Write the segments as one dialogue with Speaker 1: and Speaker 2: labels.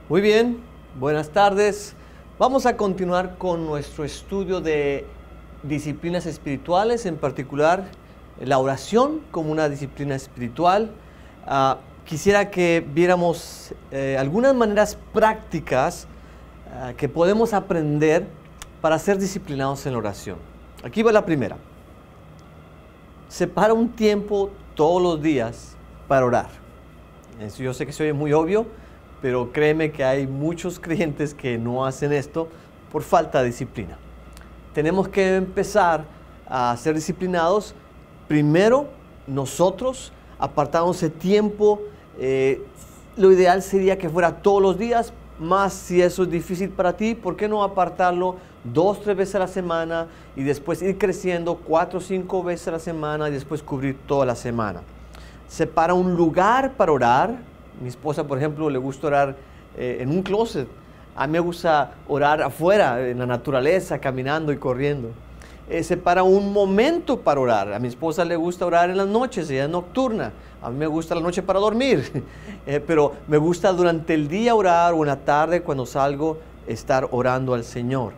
Speaker 1: Muy bien, buenas tardes. Vamos a continuar con nuestro estudio de disciplinas espirituales, en particular la oración como una disciplina espiritual. Quisiera que viéramos algunas maneras prácticas que podemos aprender para ser disciplinados en la oración. Aquí va la primera. Separa un tiempo todos los días para orar. Eso yo sé que se oye muy obvio, pero créeme que hay muchos creyentes que no hacen esto por falta de disciplina. Tenemos que empezar a ser disciplinados. Primero, nosotros apartamos ese tiempo. Lo ideal sería que fuera todos los días, más si eso es difícil para ti, ¿por qué no apartarlo 2 o 3 veces a la semana y después ir creciendo 4 o 5 veces a la semana y después cubrir toda la semana? Separa un lugar para orar. Mi esposa, por ejemplo, le gusta orar en un closet. A mí me gusta orar afuera, en la naturaleza, caminando y corriendo. Separa un momento para orar. A mi esposa le gusta orar en las noches, ella es nocturna. A mí me gusta la noche para dormir. Pero me gusta durante el día orar o en la tarde cuando salgo estar orando al Señor.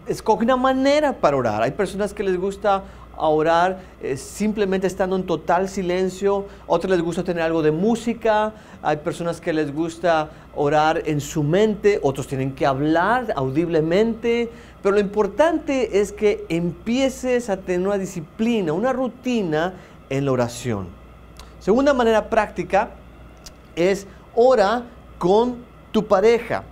Speaker 1: Escoge una manera para orar. Hay personas que les gusta orar simplemente estando en total silencio. Otros les gusta tener algo de música. Hay personas que les gusta orar en su mente. Otros tienen que hablar audiblemente. Pero lo importante es que empieces a tener una disciplina, una rutina en la oración. Segunda manera práctica es ora con tu pareja.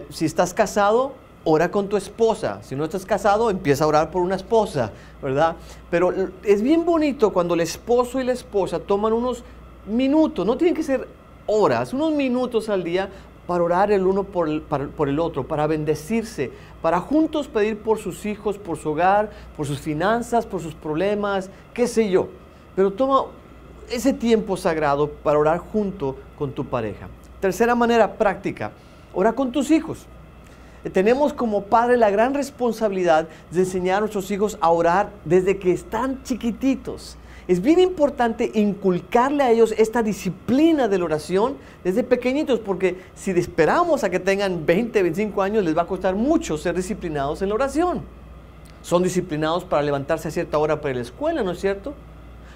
Speaker 1: Si estás casado, ora con tu esposa. Si no estás casado, empieza a orar por una esposa, ¿verdad? Pero es bien bonito cuando el esposo y la esposa toman unos minutos, no tienen que ser horas, unos minutos al día para orar el uno por el otro, para bendecirse, para juntos pedir por sus hijos, por su hogar, por sus finanzas, por sus problemas, qué sé yo. Pero toma ese tiempo sagrado para orar junto con tu pareja. Tercera manera práctica, ora con tus hijos. Tenemos como padre la gran responsabilidad de enseñar a nuestros hijos a orar desde que están chiquititos. Es bien importante inculcarle a ellos esta disciplina de la oración desde pequeñitos, porque si esperamos a que tengan 20, 25 años, les va a costar mucho ser disciplinados en la oración. Son disciplinados para levantarse a cierta hora para ir a la escuela, ¿no es cierto?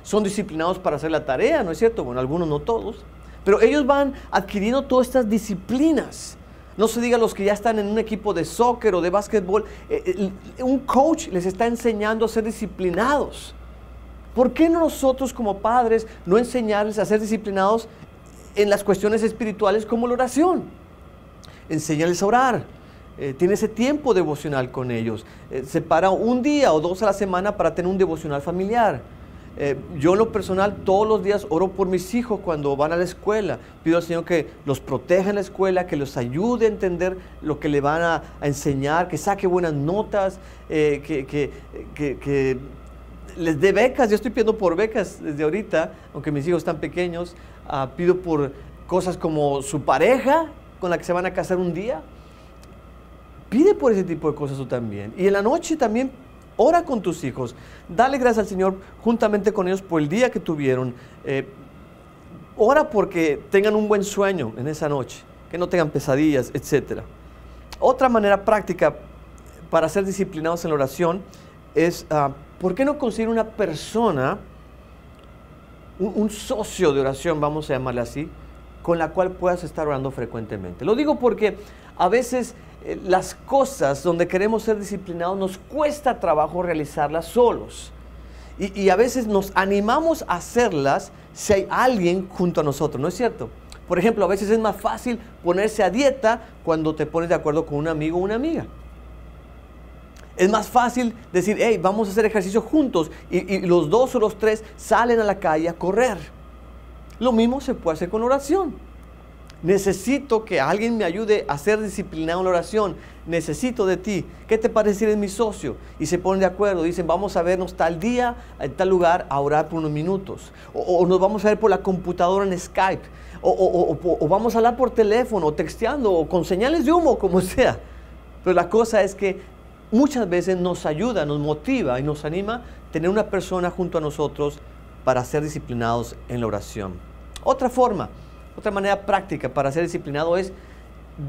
Speaker 1: Son disciplinados para hacer la tarea, ¿no es cierto? Bueno, algunos no todos. Pero ellos van adquiriendo todas estas disciplinas. No se diga los que ya están en un equipo de soccer o de básquetbol. Un coach les está enseñando a ser disciplinados. ¿Por qué nosotros como padres no enseñarles a ser disciplinados en las cuestiones espirituales como la oración? Enséñales a orar. Tiene ese tiempo devocional con ellos. Separa un día o 2 a la semana para tener un devocional familiar. Yo en lo personal todos los días oro por mis hijos cuando van a la escuela. Pido al Señor que los proteja en la escuela, que los ayude a entender lo que le van a enseñar, que saque buenas notas, que les dé becas. Yo estoy pidiendo por becas desde ahorita, aunque mis hijos están pequeños. Pido por cosas como su pareja con la que se van a casar un día. Pide por ese tipo de cosas tú también. Y en la noche también ora con tus hijos. Dale gracias al Señor juntamente con ellos por el día que tuvieron. Ora porque tengan un buen sueño en esa noche, que no tengan pesadillas, etc. Otra manera práctica para ser disciplinados en la oración es, ¿por qué no conseguir una persona, un socio de oración, vamos a llamarle así, con la cual puedas estar orando frecuentemente? Lo digo porque a veces las cosas donde queremos ser disciplinados nos cuesta trabajo realizarlas solos. Y a veces nos animamos a hacerlas si hay alguien junto a nosotros, ¿no es cierto? Por ejemplo, a veces es más fácil ponerse a dieta cuando te pones de acuerdo con un amigo o una amiga. Es más fácil decir, hey, vamos a hacer ejercicio juntos y los 2 o los 3 salen a la calle a correr. Lo mismo se puede hacer con oración. Necesito que alguien me ayude a ser disciplinado en la oración. Necesito de ti. ¿Qué te parece si eres mi socio? Y se ponen de acuerdo. Dicen, vamos a vernos tal día, en tal lugar, a orar por unos minutos. O nos vamos a ver por la computadora en Skype. O vamos a hablar por teléfono, o texteando, o con señales de humo, como sea. Pero la cosa es que muchas veces nos ayuda, nos motiva y nos anima tener una persona junto a nosotros para ser disciplinados en la oración. Otra forma, Otra manera práctica para ser disciplinado es,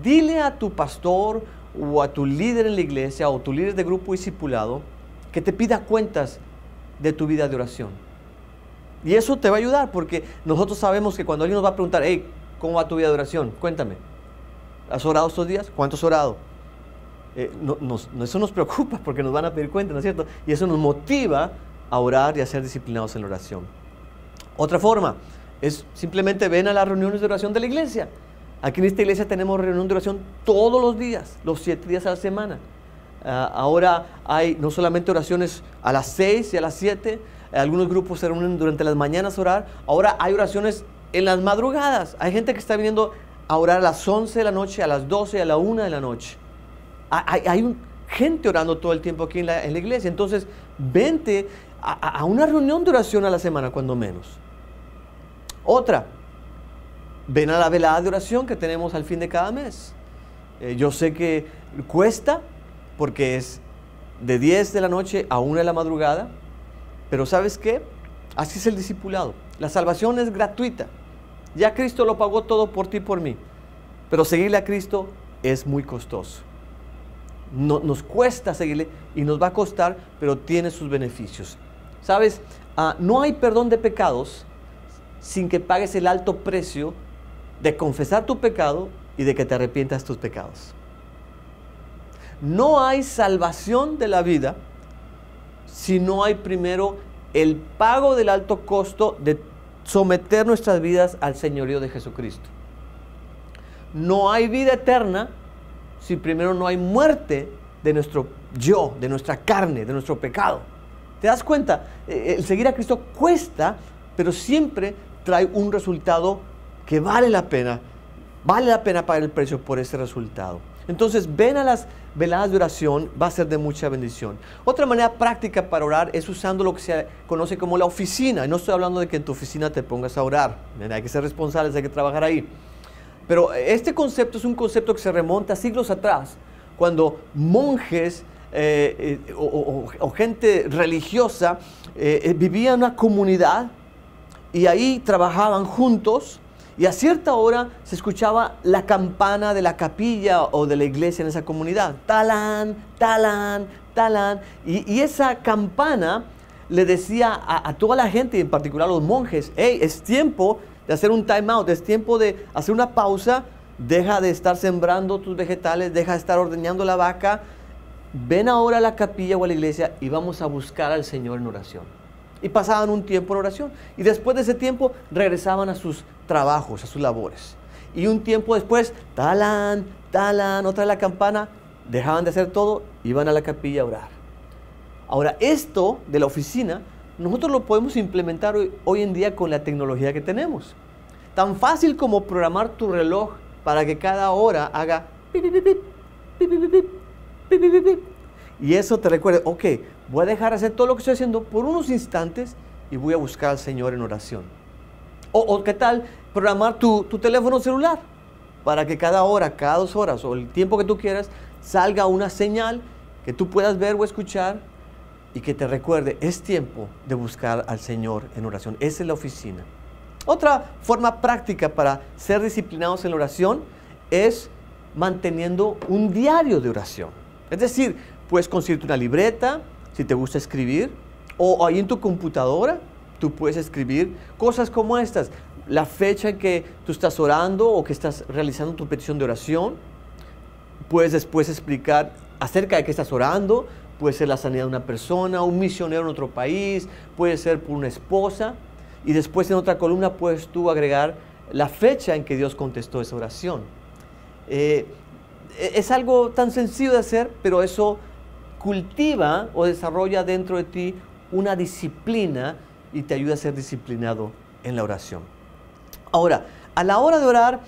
Speaker 1: dile a tu pastor o a tu líder en la iglesia o tu líder de grupo discipulado que te pida cuentas de tu vida de oración. Y eso te va a ayudar porque nosotros sabemos que cuando alguien nos va a preguntar, hey, ¿cómo va tu vida de oración? Cuéntame. ¿Has orado estos días? ¿Cuánto has orado? Eso nos preocupa porque nos van a pedir cuentas, ¿no es cierto? Y eso nos motiva a orar y a ser disciplinados en la oración. Otra forma es simplemente ven a las reuniones de oración de la iglesia. Aquí en esta iglesia tenemos reunión de oración todos los días, los 7 días a la semana. Ahora hay no solamente oraciones a las 6 y a las 7, algunos grupos se reúnen durante las mañanas a orar. Ahora hay oraciones en las madrugadas. Hay gente que está viniendo a orar a las 11 de la noche, a las 12, a la 1 de la noche. Hay gente orando todo el tiempo aquí en la iglesia. Entonces, vente a una reunión de oración a la semana, cuando menos. Otra, ven a la velada de oración que tenemos al fin de cada mes. Yo sé que cuesta porque es de 10 de la noche a 1 de la madrugada, pero ¿sabes qué? Así es el discipulado. La salvación es gratuita. Ya Cristo lo pagó todo por ti y por mí, pero seguirle a Cristo es muy costoso. Nos cuesta seguirle y nos va a costar, pero tiene sus beneficios. ¿Sabes? No hay perdón de pecados sin que pagues el alto precio de confesar tu pecado y de que te arrepientas de tus pecados. No hay salvación de la vida si no hay primero el pago del alto costo de someter nuestras vidas al señorío de Jesucristo. No hay vida eterna si primero no hay muerte de nuestro yo, de nuestra carne, de nuestro pecado. ¿Te das cuenta? El seguir a Cristo cuesta, pero siempre trae un resultado que vale la pena pagar el precio por ese resultado. Entonces, ven a las veladas de oración, va a ser de mucha bendición. Otra manera práctica para orar es usando lo que se conoce como la oficina. No estoy hablando de que en tu oficina te pongas a orar. Hay que ser responsables, hay que trabajar ahí. Pero este concepto es un concepto que se remonta a siglos atrás, cuando monjes o gente religiosa vivían en una comunidad y ahí trabajaban juntos. Y a cierta hora se escuchaba la campana de la capilla o de la iglesia en esa comunidad. Talán, talán, talán. Y esa campana le decía a toda la gente, y en particular a los monjes, hey, es tiempo de hacer un time out, es tiempo de hacer una pausa, deja de estar sembrando tus vegetales, deja de estar ordeñando la vaca, ven ahora a la capilla o a la iglesia y vamos a buscar al Señor en oración. Y pasaban un tiempo en oración. Y después de ese tiempo regresaban a sus trabajos, a sus labores. Y un tiempo después, talán, talán, otra vez la campana, dejaban de hacer todo, iban a la capilla a orar. Ahora, esto de la oficina, nosotros lo podemos implementar hoy en día con la tecnología que tenemos. Tan fácil como programar tu reloj para que cada hora haga pip, pip, pip, pip, pip, pip, pip, pip, pip. Y eso te recuerda, ok, voy a dejar de hacer todo lo que estoy haciendo por unos instantes y voy a buscar al Señor en oración. O ¿qué tal programar tu teléfono celular para que cada hora, cada 2 horas o el tiempo que tú quieras salga una señal que tú puedas ver o escuchar y que te recuerde, es tiempo de buscar al Señor en oración? Esa es la oficina. Otra forma práctica para ser disciplinados en la oración es manteniendo un diario de oración. Es decir, puedes conseguirte una libreta, si te gusta escribir, o ahí en tu computadora, tú puedes escribir cosas como estas. La fecha en que tú estás orando o que estás realizando tu petición de oración. Puedes después explicar acerca de qué estás orando. Puede ser la sanidad de una persona, un misionero en otro país, puede ser por una esposa. Y después en otra columna puedes tú agregar la fecha en que Dios contestó esa oración. Es algo tan sencillo de hacer, pero eso cultiva o desarrolla dentro de ti una disciplina y te ayuda a ser disciplinado en la oración. Ahora, a la hora de orar,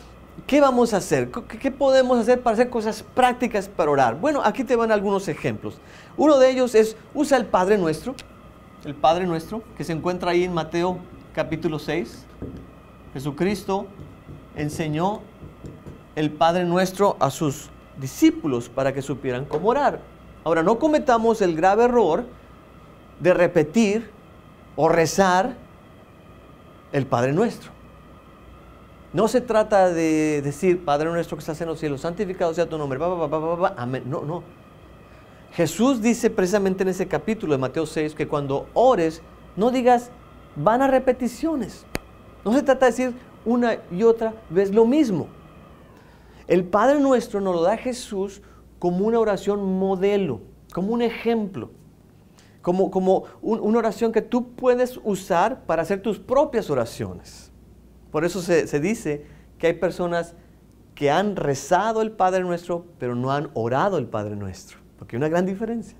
Speaker 1: ¿qué vamos a hacer? ¿Qué podemos hacer para hacer cosas prácticas para orar? Bueno, aquí te van algunos ejemplos. Uno de ellos es, usa el Padre Nuestro, que se encuentra ahí en Mateo capítulo 6. Jesucristo enseñó el Padre Nuestro a sus discípulos para que supieran cómo orar. Ahora, no cometamos el grave error de repetir o rezar el Padre Nuestro. No se trata de decir, Padre nuestro que estás en los cielos, santificado sea tu nombre, amén. No, no. Jesús dice precisamente en ese capítulo de Mateo 6 que cuando ores, no digas vanas repeticiones. No se trata de decir una y otra vez lo mismo. El Padre nuestro nos lo da Jesús como una oración modelo, como un ejemplo, como una oración que tú puedes usar para hacer tus propias oraciones. Por eso se dice que hay personas que han rezado el Padre Nuestro, pero no han orado el Padre Nuestro, porque hay una gran diferencia.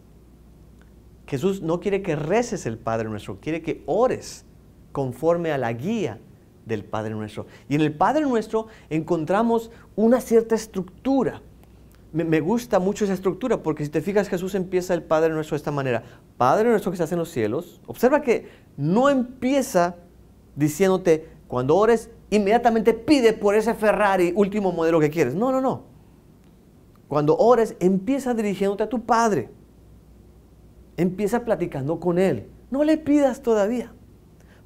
Speaker 1: Jesús no quiere que reces el Padre Nuestro, quiere que ores conforme a la guía del Padre Nuestro. Y en el Padre Nuestro encontramos una cierta estructura. Me gusta mucho esa estructura, porque si te fijas, Jesús empieza el Padre Nuestro de esta manera. Padre Nuestro que estás en los cielos. Observa que no empieza diciéndote, cuando ores, inmediatamente pide por ese Ferrari último modelo que quieres. No, no, no. Cuando ores, empieza dirigiéndote a tu Padre. Empieza platicando con Él. No le pidas todavía.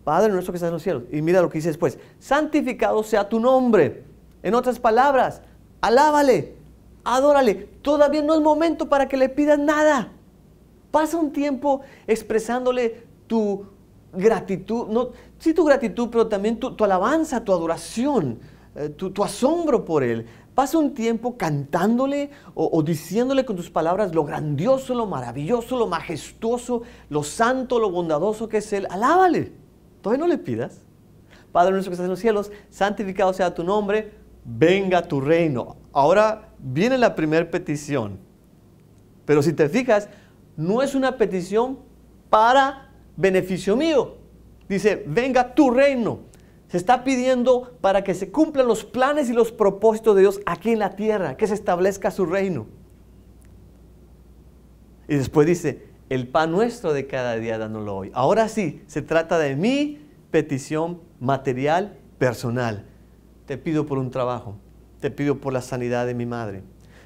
Speaker 1: Padre nuestro que estás en los cielos. Y mira lo que dice después. Santificado sea tu nombre. En otras palabras, alábale, adórale. Todavía no es momento para que le pidas nada. Pasa un tiempo expresándole tu gratitud. No, sí, tu gratitud, pero también tu alabanza, tu adoración, tu asombro por Él. Pasa un tiempo cantándole o diciéndole con tus palabras lo grandioso, lo maravilloso, lo majestuoso, lo santo, lo bondadoso que es Él. Alábale. Todavía no le pidas. Padre nuestro que estás en los cielos, santificado sea tu nombre, venga tu reino. Ahora viene la primera petición. Pero si te fijas, no es una petición para beneficio mío. Dice, venga tu reino. Se está pidiendo para que se cumplan los planes y los propósitos de Dios aquí en la tierra, que se establezca su reino. Y después dice, el pan nuestro de cada día dándolo hoy. Ahora sí, se trata de mi petición material, personal. Te pido por un trabajo, te pido por la sanidad de mi madre,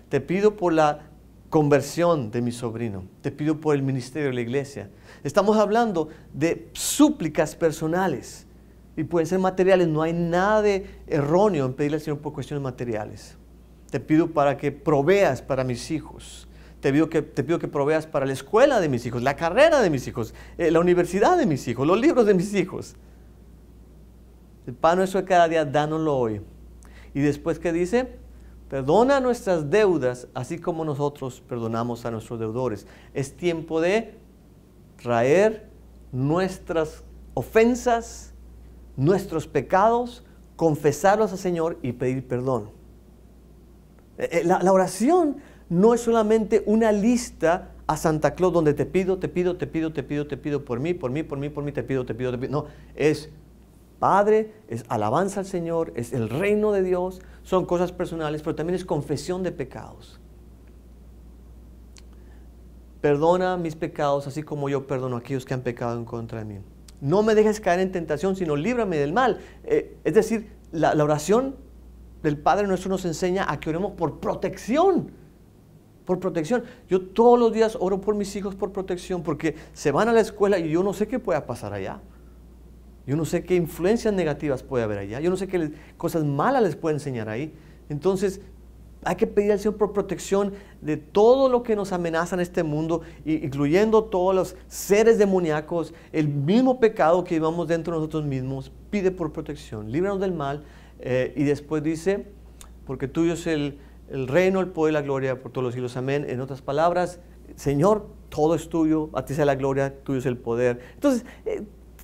Speaker 1: te pido por la conversión de mi sobrino, te pido por el ministerio de la iglesia. Estamos hablando de súplicas personales y pueden ser materiales. No hay nada de erróneo en pedirle al Señor por cuestiones materiales. Te pido para que proveas para mis hijos. Te pido que proveas para la escuela de mis hijos, la carrera de mis hijos, la universidad de mis hijos, los libros de mis hijos. El pan nuestro de cada día, dánoslo hoy. Y después, ¿qué dice? Perdona nuestras deudas, así como nosotros perdonamos a nuestros deudores. Es tiempo de traer nuestras ofensas, nuestros pecados, confesarlos al Señor y pedir perdón. La oración no es solamente una lista a Santa Claus donde te pido por mí, te pido. No, es Padre, es alabanza al Señor, es el reino de Dios, son cosas personales, pero también es confesión de pecados. Perdona mis pecados, así como yo perdono a aquellos que han pecado en contra de mí. No me dejes caer en tentación, sino líbrame del mal. Es decir, la oración del Padre Nuestro nos enseña a que oremos por protección. Por protección. Yo todos los días oro por mis hijos por protección, porque se van a la escuela y yo no sé qué pueda pasar allá. Yo no sé qué influencias negativas puede haber allá. Yo no sé qué cosas malas les puede enseñar ahí. Entonces, hay que pedir al Señor por protección de todo lo que nos amenaza en este mundo, incluyendo todos los seres demoníacos, el mismo pecado que llevamos dentro de nosotros mismos. Pide por protección, líbranos del mal. Y después dice, porque tuyo es el reino, el poder y la gloria por todos los siglos. Amén. En otras palabras, Señor, todo es tuyo, a ti sea la gloria, tuyo es el poder. Entonces,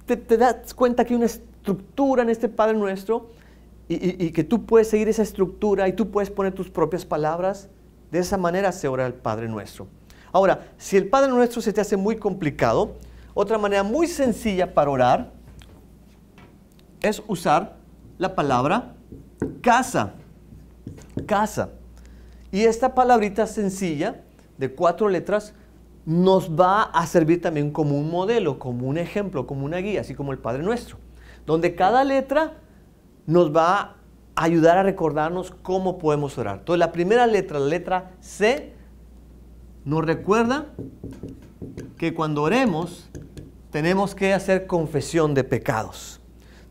Speaker 1: te das cuenta que hay una estructura en este Padre Nuestro y que tú puedes seguir esa estructura y tú puedes poner tus propias palabras. De esa manera se ora el Padre Nuestro. Ahora, si el Padre Nuestro se te hace muy complicado, otra manera muy sencilla para orar es usar la palabra casa. Casa. Y esta palabrita sencilla de 4 letras nos va a servir también como un modelo, como un ejemplo, como una guía, así como el Padre Nuestro, donde cada letra nos va a ayudar a recordarnos cómo podemos orar. Entonces, la primera letra, la letra C, nos recuerda que cuando oremos tenemos que hacer confesión de pecados.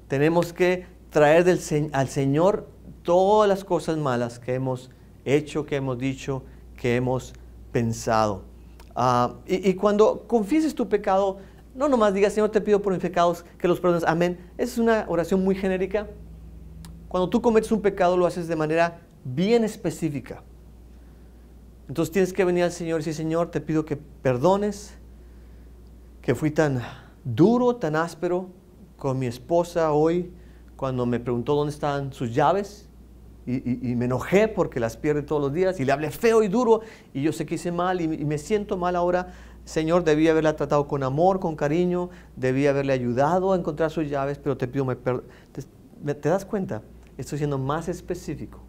Speaker 1: Tenemos que traer al Señor todas las cosas malas que hemos hecho, que hemos dicho, que hemos pensado. Y cuando confieses tu pecado, no nomás digas, Señor, te pido por mis pecados que los perdones. Amén. Esa es una oración muy genérica. Cuando tú cometes un pecado, lo haces de manera bien específica. Entonces tienes que venir al Señor y decir, Señor, te pido que perdones, que fui tan duro, tan áspero con mi esposa hoy, cuando me preguntó dónde estaban sus llaves, y me enojé porque las pierde todos los días, y le hablé feo y duro, y yo sé que hice mal, y me siento mal ahora. Señor, debí haberla tratado con amor, con cariño, debí haberle ayudado a encontrar sus llaves, pero te pido, ¿te das cuenta? Estoy siendo más específico.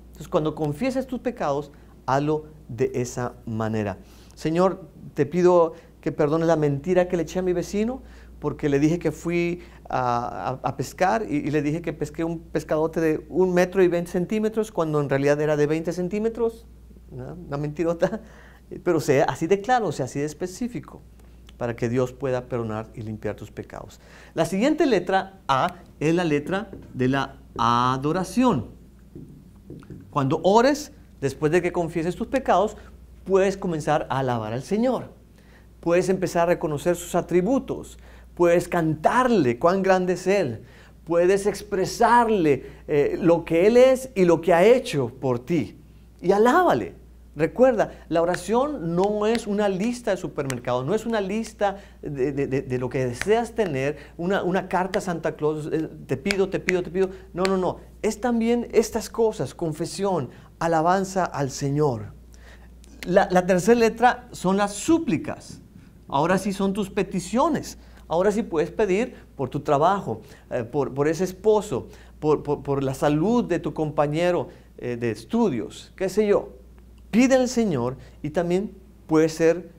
Speaker 1: Entonces, cuando confieses tus pecados, hazlo de esa manera. Señor, te pido que perdones la mentira que le eché a mi vecino, porque le dije que fui a pescar y le dije que pesqué un pescadote de 1,20 m cuando en realidad era de 20 centímetros. Una mentirota. Pero sea así de claro, sea así de específico, para que Dios pueda perdonar y limpiar tus pecados. La siguiente letra A es la letra de la adoración. Cuando ores, después de que confieses tus pecados, puedes comenzar a alabar al Señor. Puedes empezar a reconocer sus atributos. Puedes cantarle cuán grande es Él. Puedes expresarle lo que Él es y lo que ha hecho por ti. Y alábale. Recuerda, la oración no es una lista de supermercado, no es una lista de lo que deseas tener, una carta a Santa Claus, te pido, te pido, te pido. No, no, no. Es también estas cosas, confesión, alabanza al Señor. La tercera letra son las súplicas. Ahora sí son tus peticiones. Ahora sí puedes pedir por tu trabajo, por ese esposo, por la salud de tu compañero de estudios, qué sé yo. Pide al Señor y también puede ser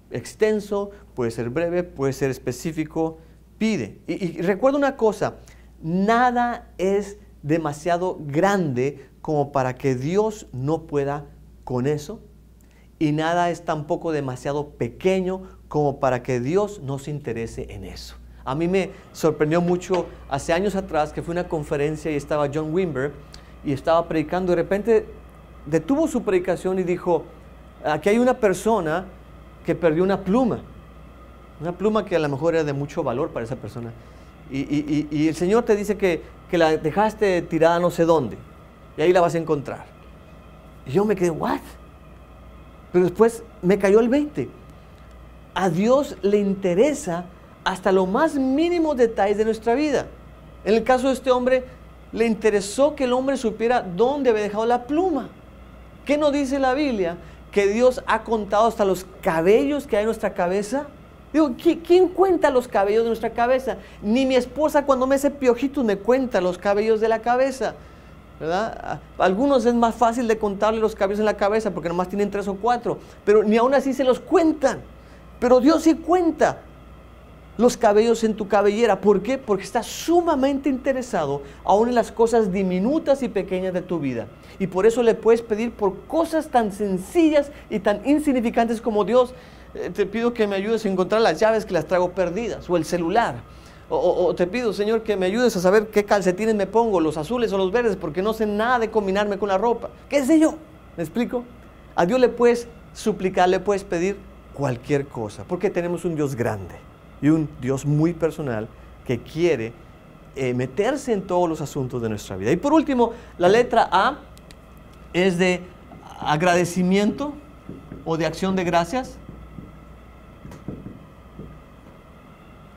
Speaker 1: extenso, puede ser breve, puede ser específico. Pide. Y recuerda una cosa, nada es demasiado grande como para que Dios no pueda con eso. Y nada es tampoco demasiado pequeño como para que Dios no se interese en eso. A mí me sorprendió mucho hace años atrás que fue una conferencia y estaba John Wimber y estaba predicando. De repente detuvo su predicación y dijo, aquí hay una persona que perdió una pluma que a lo mejor era de mucho valor para esa persona. Y el Señor te dice que la dejaste tirada no sé dónde y ahí la vas a encontrar. Y yo me quedé, ¿what? Pero después me cayó el 20. A Dios le interesa hasta los más mínimos detalles de nuestra vida. En el caso de este hombre, le interesó que el hombre supiera dónde había dejado la pluma. ¿Qué nos dice la Biblia? Que Dios ha contado hasta los cabellos que hay en nuestra cabeza. Digo, ¿quién cuenta los cabellos de nuestra cabeza? Ni mi esposa cuando me hace piojitos me cuenta los cabellos de la cabeza, ¿verdad? A algunos es más fácil de contarle los cabellos en la cabeza porque nomás tienen 3 o 4, pero ni aún así se los cuentan. Pero Dios sí cuenta los cabellos en tu cabellera. ¿Por qué? Porque está sumamente interesado aún en las cosas diminutas y pequeñas de tu vida. Y por eso le puedes pedir por cosas tan sencillas y tan insignificantes como Dios, te pido que me ayudes a encontrar las llaves que las traigo perdidas, o el celular. O te pido, Señor, que me ayudes a saber qué calcetines me pongo, los azules o los verdes, porque no sé nada de combinarme con la ropa. ¿Qué sé yo? ¿Me explico? A Dios le puedes suplicar, le puedes pedir cualquier cosa, porque tenemos un Dios grande y un Dios muy personal que quiere meterse en todos los asuntos de nuestra vida. Y por último, la letra A es de agradecimiento o de acción de gracias.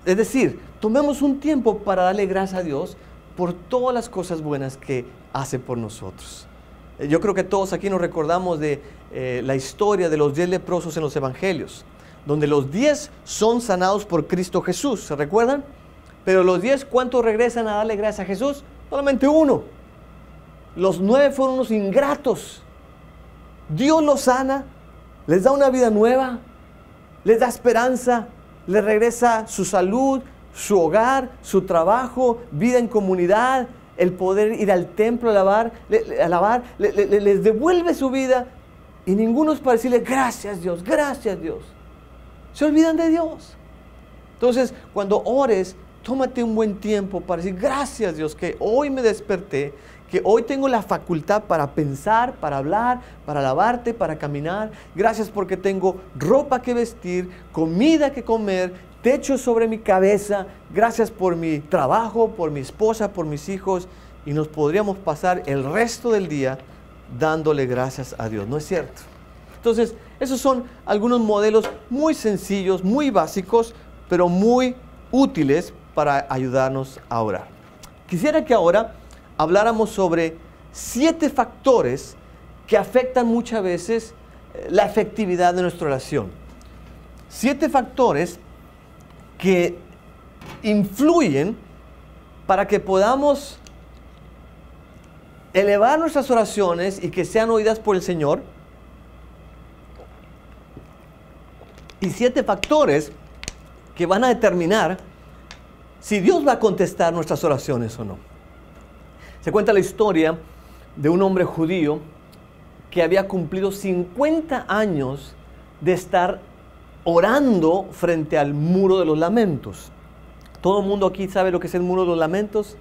Speaker 1: Es decir, tomemos un tiempo para darle gracias a Dios por todas las cosas buenas que hace por nosotros. Yo creo que todos aquí nos recordamos de la historia de los 10 leprosos en los evangelios, donde los 10 son sanados por Cristo Jesús, ¿se recuerdan? Pero los 10, ¿cuántos regresan a darle gracias a Jesús? Solamente uno. Los 9 fueron unos ingratos. Dios los sana, les da una vida nueva, les da esperanza, les regresa su salud, su hogar, su trabajo, vida en comunidad, el poder ir al templo a alabar, les devuelve su vida y ninguno es para decirle gracias Dios, gracias Dios. Se olvidan de Dios. Entonces, cuando ores, tómate un buen tiempo para decir, gracias Dios, que hoy me desperté, que hoy tengo la facultad para pensar, para hablar, para lavarte, para caminar. Gracias porque tengo ropa que vestir, comida que comer, techo sobre mi cabeza. Gracias por mi trabajo, por mi esposa, por mis hijos. Y nos podríamos pasar el resto del día dándole gracias a Dios, ¿no es cierto? Entonces, esos son algunos modelos muy sencillos, muy básicos, pero muy útiles para ayudarnos a orar. Quisiera que ahora habláramos sobre 7 factores que afectan muchas veces la efectividad de nuestra oración. 7 factores que influyen para que podamos elevar nuestras oraciones y que sean oídas por el Señor. Y 7 factores que van a determinar si Dios va a contestar nuestras oraciones o no. Se cuenta la historia de un hombre judío que había cumplido 50 años de estar orando frente al muro de los lamentos. Todo el mundo aquí sabe lo que es el muro de los lamentos.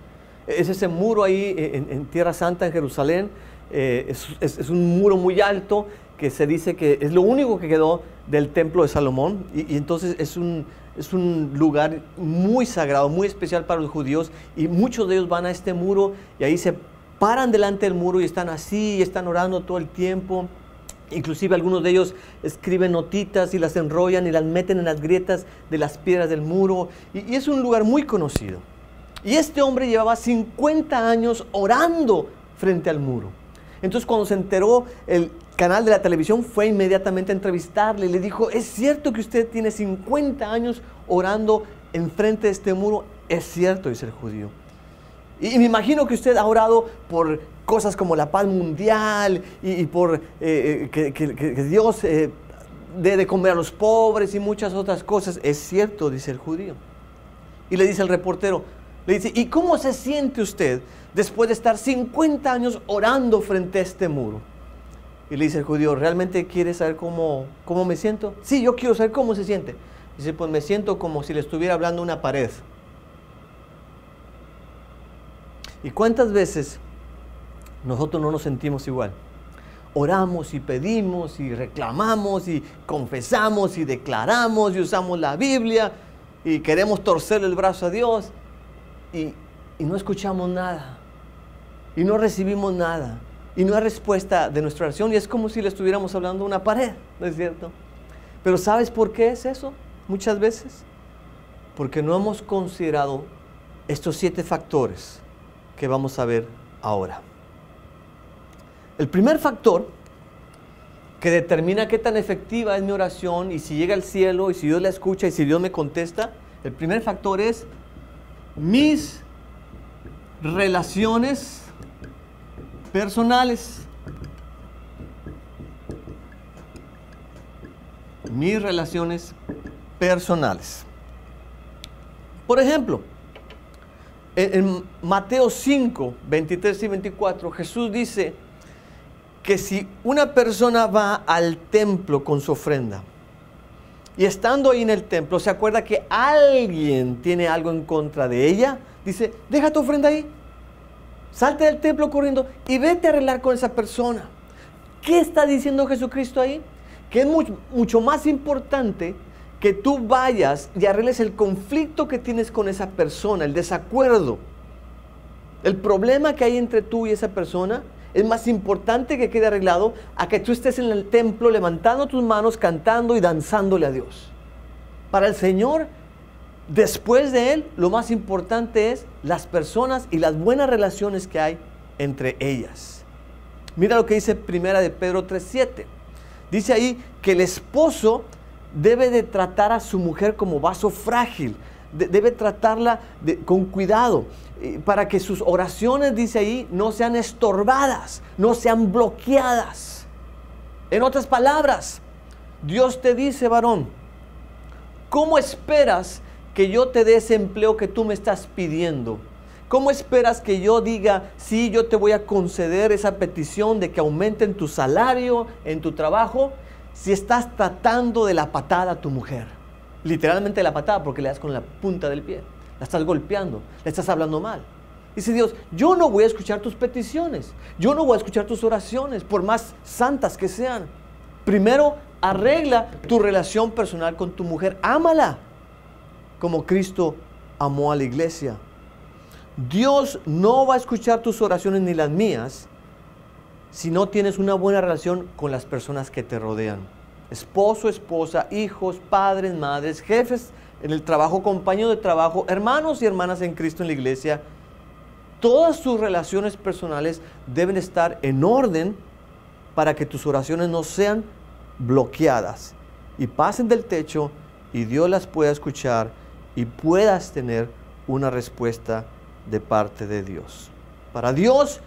Speaker 1: Es ese muro ahí en Tierra Santa, en Jerusalén. Es un muro muy alto que se dice que es lo único que quedó del templo de Salomón. Y entonces es un lugar muy sagrado, muy especial para los judíos. Y muchos de ellos van a este muro y ahí se paran delante del muro y están así, y están orando todo el tiempo. Inclusive algunos de ellos escriben notitas y las enrollan y las meten en las grietas de las piedras del muro. Y es un lugar muy conocido. Y este hombre llevaba 50 años orando frente al muro. Entonces cuando se enteró, el canal de la televisión fue inmediatamente a entrevistarle. Le dijo, ¿es cierto que usted tiene 50 años orando enfrente de este muro? Es cierto, dice el judío. Y me imagino que usted ha orado por cosas como la paz mundial y por que Dios dé de comer a los pobres y muchas otras cosas. Es cierto, dice el judío. Y le dice el reportero, le dice, ¿y cómo se siente usted después de estar 50 años orando frente a este muro? Y le dice el judío, ¿realmente quiere saber cómo me siento? Sí, yo quiero saber cómo se siente. Dice, pues me siento como si le estuviera hablando a una pared. ¿Y cuántas veces nosotros no nos sentimos igual? Oramos y pedimos y reclamamos y confesamos y declaramos y usamos la Biblia y queremos torcerle el brazo a Dios y no escuchamos nada y no recibimos nada y no hay respuesta de nuestra oración y es como si le estuviéramos hablando a una pared, ¿no es cierto? Pero ¿sabes por qué es eso? Muchas veces porque no hemos considerado estos 7 factores que vamos a ver ahora. El primer factor que determina qué tan efectiva es mi oración y si llega al cielo y si Dios la escucha y si Dios me contesta, el primer factor es mis relaciones personales. Mis relaciones personales. Por ejemplo, en Mateo 5, 23 y 24, Jesús dice que si una persona va al templo con su ofrenda y estando ahí en el templo se acuerda que alguien tiene algo en contra de ella, dice, deja tu ofrenda ahí, salte del templo corriendo y vete a arreglar con esa persona. ¿Qué está diciendo Jesucristo ahí? Que es mucho más importante que tú vayas y arregles el conflicto que tienes con esa persona, el desacuerdo, el problema que hay entre tú y esa persona. Es más importante que quede arreglado a que tú estés en el templo levantando tus manos, cantando y danzándole a Dios. Para el Señor, después de Él, lo más importante es las personas y las buenas relaciones que hay entre ellas. Mira lo que dice Primera de Pedro 3:7. Dice ahí que el esposo debe de tratar a su mujer como vaso frágil, debe tratarla con cuidado, para que sus oraciones, dice ahí, no sean estorbadas, no sean bloqueadas. En otras palabras, Dios te dice, varón, ¿cómo esperas que yo te dé ese empleo que tú me estás pidiendo? ¿Cómo esperas que yo diga, sí, yo te voy a conceder esa petición de que aumenten tu salario en tu trabajo, si estás tratando de la patada a tu mujer? Literalmente la patada, porque le das con la punta del pie. la estás golpeando, le estás hablando mal. Dice Dios, yo no voy a escuchar tus peticiones, yo no voy a escuchar tus oraciones, por más santas que sean. Primero, arregla tu relación personal con tu mujer, ámala como Cristo amó a la iglesia. Dios no va a escuchar tus oraciones ni las mías si no tienes una buena relación con las personas que te rodean. Esposo, esposa, hijos, padres, madres, jefes en el trabajo, compañeros de trabajo, hermanos y hermanas en Cristo en la iglesia. Todas tus relaciones personales deben estar en orden para que tus oraciones no sean bloqueadas y pasen del techo y Dios las pueda escuchar y puedas tener una respuesta de parte de Dios. Para Dios,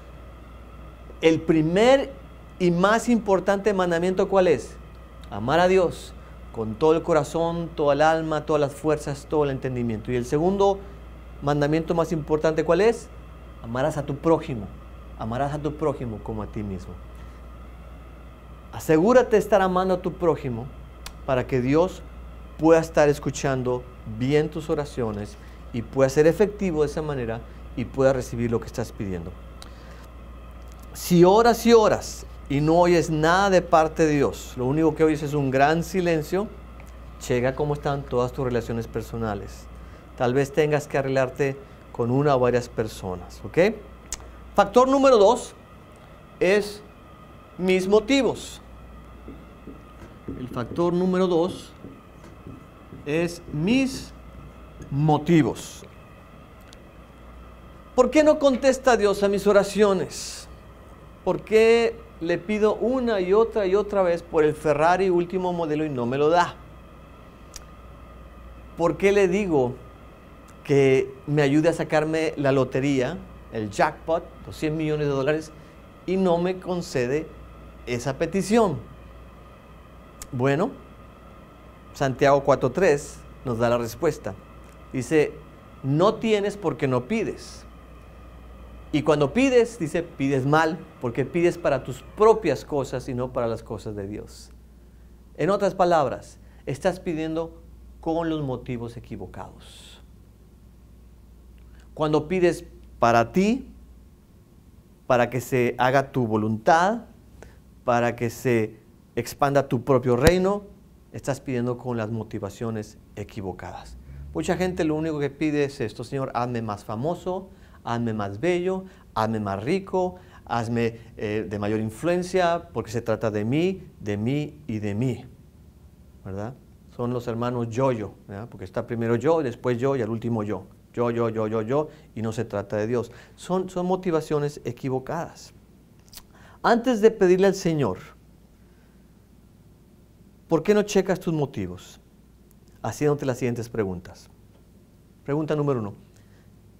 Speaker 1: el primer y más importante mandamiento, ¿cuál es? Amar a Dios con todo el corazón, toda el alma, todas las fuerzas, todo el entendimiento. Y el segundo mandamiento más importante, ¿cuál es? Amarás a tu prójimo. Amarás a tu prójimo como a ti mismo. Asegúrate de estar amando a tu prójimo para que Dios pueda estar escuchando bien tus oraciones y pueda ser efectivo de esa manera y pueda recibir lo que estás pidiendo. Si oras y oras y no oyes nada de parte de Dios, lo único que oyes es un gran silencio, checa cómo están todas tus relaciones personales. Tal vez tengas que arreglarte con una o varias personas, ¿ok? Factor número 2 es mis motivos. El factor número 2 es mis motivos. ¿Por qué no contesta Dios a mis oraciones? ¿Por qué le pido una y otra vez por el Ferrari último modelo y no me lo da? ¿Por qué le digo que me ayude a sacarme la lotería, el jackpot, los 100 millones de dólares, y no me concede esa petición? Bueno, Santiago 4:3 nos da la respuesta. Dice, no tienes porque no pides. Y cuando pides, dice, pides mal, porque pides para tus propias cosas y no para las cosas de Dios. En otras palabras, estás pidiendo con los motivos equivocados. Cuando pides para ti, para que se haga tu voluntad, para que se expanda tu propio reino, estás pidiendo con las motivaciones equivocadas. Mucha gente lo único que pide es esto: Señor, hazme más famoso, hazme más bello, hazme más rico, hazme de mayor influencia, porque se trata de mí y de mí, ¿verdad? Son los hermanos yo, ¿verdad? Porque está primero yo, después yo y al último yo. Yo, y no se trata de Dios. Son motivaciones equivocadas. Antes de pedirle al Señor, ¿por qué no checas tus motivos? Haciéndote las siguientes preguntas. Pregunta número 1.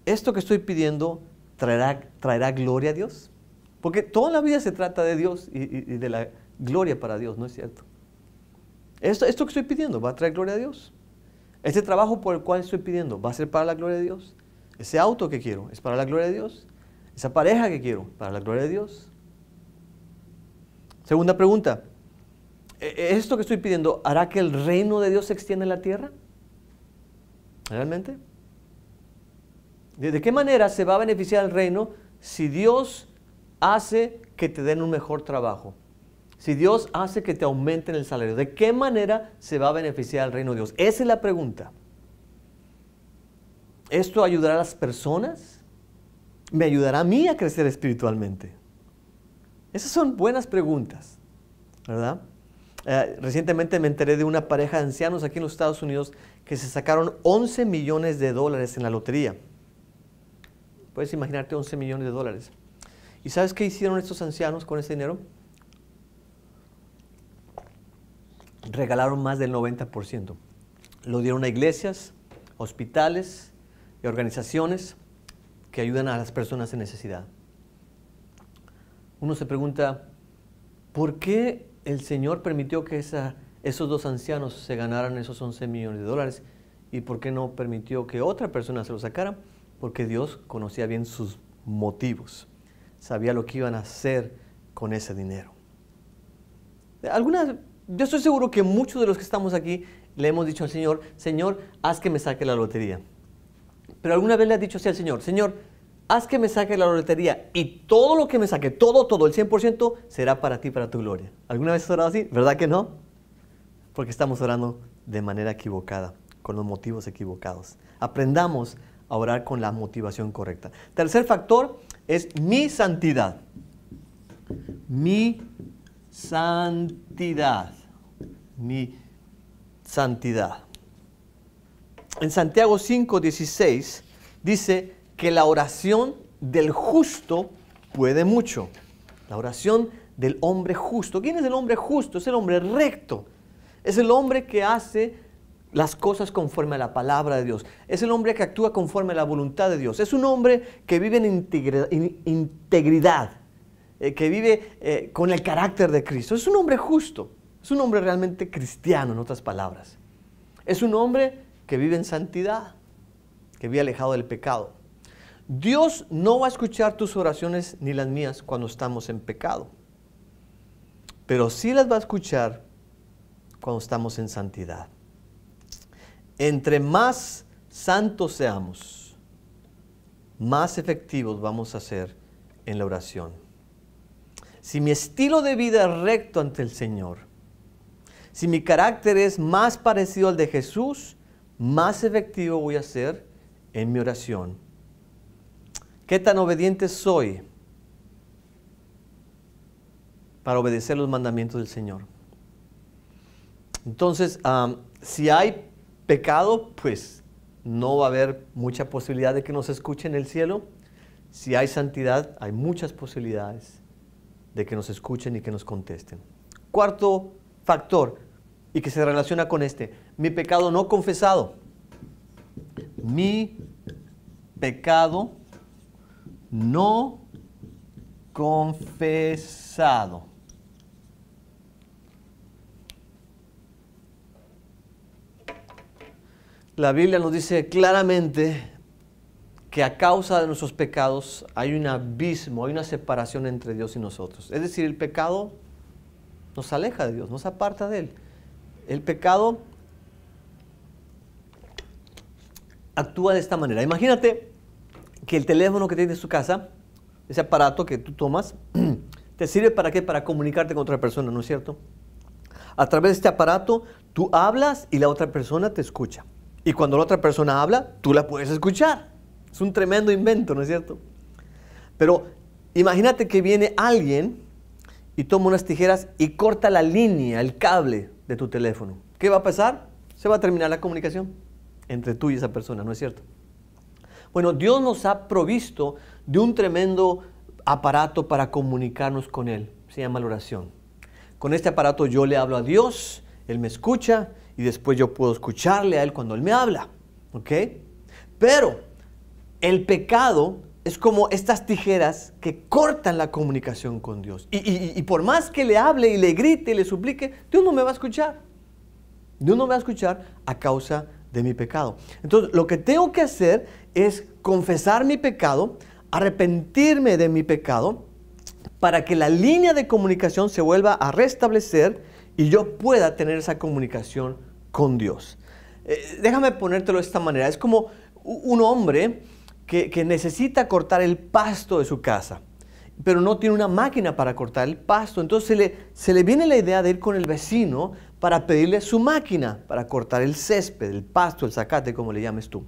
Speaker 1: ¿Esto que estoy pidiendo traerá gloria a Dios? Porque toda la vida se trata de Dios y de la gloria para Dios, ¿no es cierto? ¿Esto que estoy pidiendo va a traer gloria a Dios? ¿Este trabajo por el cual estoy pidiendo va a ser para la gloria de Dios? ¿Ese auto que quiero es para la gloria de Dios? ¿Esa pareja que quiero para la gloria de Dios? Segunda pregunta. ¿Esto que estoy pidiendo hará que el reino de Dios se extienda en la tierra? ¿Realmente? ¿De qué manera se va a beneficiar el reino si Dios hace que te den un mejor trabajo? Si Dios hace que te aumenten el salario, ¿de qué manera se va a beneficiar el reino de Dios? Esa es la pregunta. ¿Esto ayudará a las personas? ¿Me ayudará a mí a crecer espiritualmente? Esas son buenas preguntas, ¿verdad? Recientemente me enteré de una pareja de ancianos aquí en los Estados Unidos que se sacaron 11 millones de dólares en la lotería. Puedes imaginarte 11 millones de dólares. ¿Y sabes qué hicieron estos ancianos con ese dinero? Regalaron más del 90%. Lo dieron a iglesias, hospitales y organizaciones que ayudan a las personas en necesidad. Uno se pregunta, ¿por qué el Señor permitió que esos dos ancianos se ganaran esos 11 millones de dólares? ¿Y por qué no permitió que otra persona se lo sacara? Porque Dios conocía bien sus motivos. Sabía lo que iban a hacer con ese dinero. Yo estoy seguro que muchos de los que estamos aquí le hemos dicho al Señor, Señor, haz que me saque la lotería. Pero alguna vez le has dicho así al Señor, Señor, haz que me saque la lotería y todo lo que me saque, todo, el 100% será para ti, para tu gloria. ¿Alguna vez has orado así? ¿Verdad que no? Porque estamos orando de manera equivocada, con los motivos equivocados. Aprendamos a orar con la motivación correcta. Tercer factor es mi santidad. Mi santidad. Mi santidad. En Santiago 5:16 dice que la oración del justo puede mucho. La oración del hombre justo. ¿Quién es el hombre justo? Es el hombre recto. Es el hombre que hace las cosas conforme a la palabra de Dios. Es el hombre que actúa conforme a la voluntad de Dios. Es un hombre que vive en integridad, que vive con el carácter de Cristo. Es un hombre justo. Es un hombre realmente cristiano, en otras palabras. Es un hombre que vive en santidad, que vive alejado del pecado. Dios no va a escuchar tus oraciones ni las mías cuando estamos en pecado, pero sí las va a escuchar cuando estamos en santidad. Entre más santos seamos, más efectivos vamos a ser en la oración. Si mi estilo de vida es recto ante el Señor, si mi carácter es más parecido al de Jesús, más efectivo voy a ser en mi oración. ¿Qué tan obediente soy para obedecer los mandamientos del Señor? Entonces, si hay pecado, pues no va a haber mucha posibilidad de que nos escuchen en el cielo. Si hay santidad, hay muchas posibilidades de que nos escuchen y que nos contesten. Cuarto factor, y que se relaciona con este, mi pecado no confesado. Mi pecado no confesado. La Biblia nos dice claramente que a causa de nuestros pecados hay un abismo, hay una separación entre Dios y nosotros. Es decir, el pecado nos aleja de Dios, nos aparta de Él. El pecado actúa de esta manera. Imagínate que el teléfono que tienes en tu casa, ese aparato que tú tomas, te sirve ¿para qué? Para comunicarte con otra persona, ¿no es cierto? A través de este aparato, tú hablas y la otra persona te escucha. Y cuando la otra persona habla, tú la puedes escuchar. Es un tremendo invento, ¿no es cierto? Pero imagínate que viene alguien y toma unas tijeras y corta la línea, el cable de tu teléfono. ¿Qué va a pasar? Se va a terminar la comunicación entre tú y esa persona, ¿no es cierto? Bueno, Dios nos ha provisto de un tremendo aparato para comunicarnos con Él. Se llama la oración. Con este aparato yo le hablo a Dios, Él me escucha y después yo puedo escucharle a Él cuando Él me habla. ¿Ok? Pero el pecado es como estas tijeras que cortan la comunicación con Dios. Y por más que le hable y le grite y le suplique, Dios no me va a escuchar. Dios no me va a escuchar a causa de mi pecado. Entonces, lo que tengo que hacer es confesar mi pecado, arrepentirme de mi pecado, para que la línea de comunicación se vuelva a restablecer y yo pueda tener esa comunicación con Dios. Déjame ponértelo de esta manera. Es como un hombre que necesita cortar el pasto de su casa, pero no tiene una máquina para cortar el pasto. Entonces se le viene la idea de ir con el vecino para pedirle su máquina para cortar el césped, el pasto, el zacate, como le llames tú.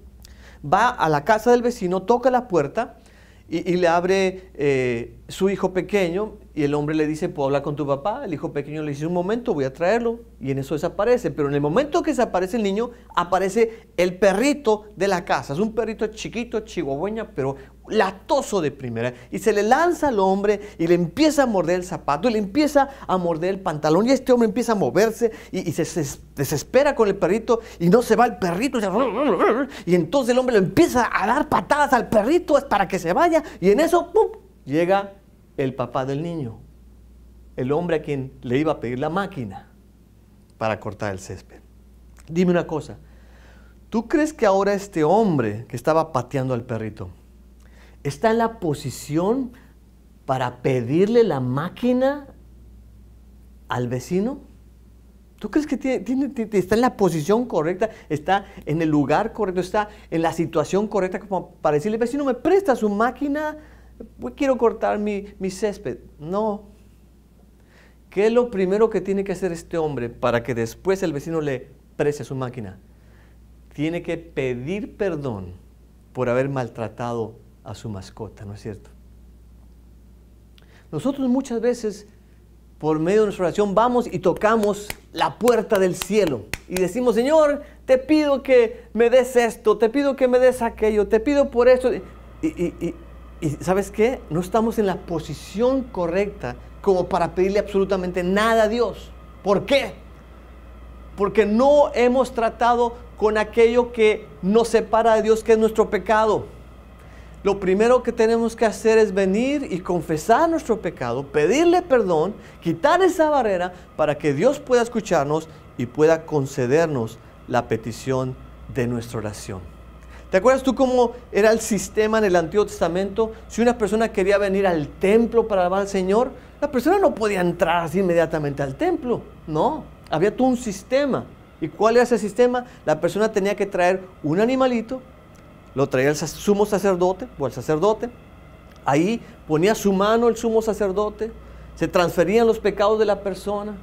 Speaker 1: Va a la casa del vecino, toca la puerta y le abre su hijo pequeño y el hombre le dice, ¿puedo hablar con tu papá? El hijo pequeño le dice, un momento, voy a traerlo, y en eso desaparece. Pero en el momento que desaparece el niño, aparece el perrito de la casa. Es un perrito chiquito, chihuahueña, pero latoso de primera. Y se le lanza al hombre y le empieza a morder el zapato y le empieza a morder el pantalón. Y este hombre empieza a moverse y se desespera con el perrito y no se va el perrito. Y entonces el hombre le empieza a dar patadas al perrito para que se vaya. Y en eso, ¡pum!, llega el papá del niño, el hombre a quien le iba a pedir la máquina para cortar el césped. Dime una cosa, ¿tú crees que ahora este hombre que estaba pateando al perrito está en la posición para pedirle la máquina al vecino? ¿Tú crees que está en la posición correcta, está en el lugar correcto, está en la situación correcta como para decirle, vecino, ¿me presta su máquina? Quiero cortar mi césped. No. ¿Qué es lo primero que tiene que hacer este hombre para que después el vecino le preste su máquina? Tiene que pedir perdón por haber maltratado a su mascota, ¿no es cierto? Nosotros muchas veces, por medio de nuestra oración, vamos y tocamos la puerta del cielo y decimos, Señor, te pido que me des esto, te pido que me des aquello, te pido por esto. Y ¿sabes qué? No estamos en la posición correcta como para pedirle absolutamente nada a Dios. ¿Por qué? Porque no hemos tratado con aquello que nos separa de Dios, que es nuestro pecado. Lo primero que tenemos que hacer es venir y confesar nuestro pecado, pedirle perdón, quitar esa barrera para que Dios pueda escucharnos y pueda concedernos la petición de nuestra oración. ¿Te acuerdas tú cómo era el sistema en el Antiguo Testamento? Si una persona quería venir al templo para alabar al Señor, la persona no podía entrar así inmediatamente al templo. No, había todo un sistema. ¿Y cuál era ese sistema? La persona tenía que traer un animalito, lo traía el sumo sacerdote o el sacerdote. Ahí ponía su mano el sumo sacerdote, se transferían los pecados de la persona,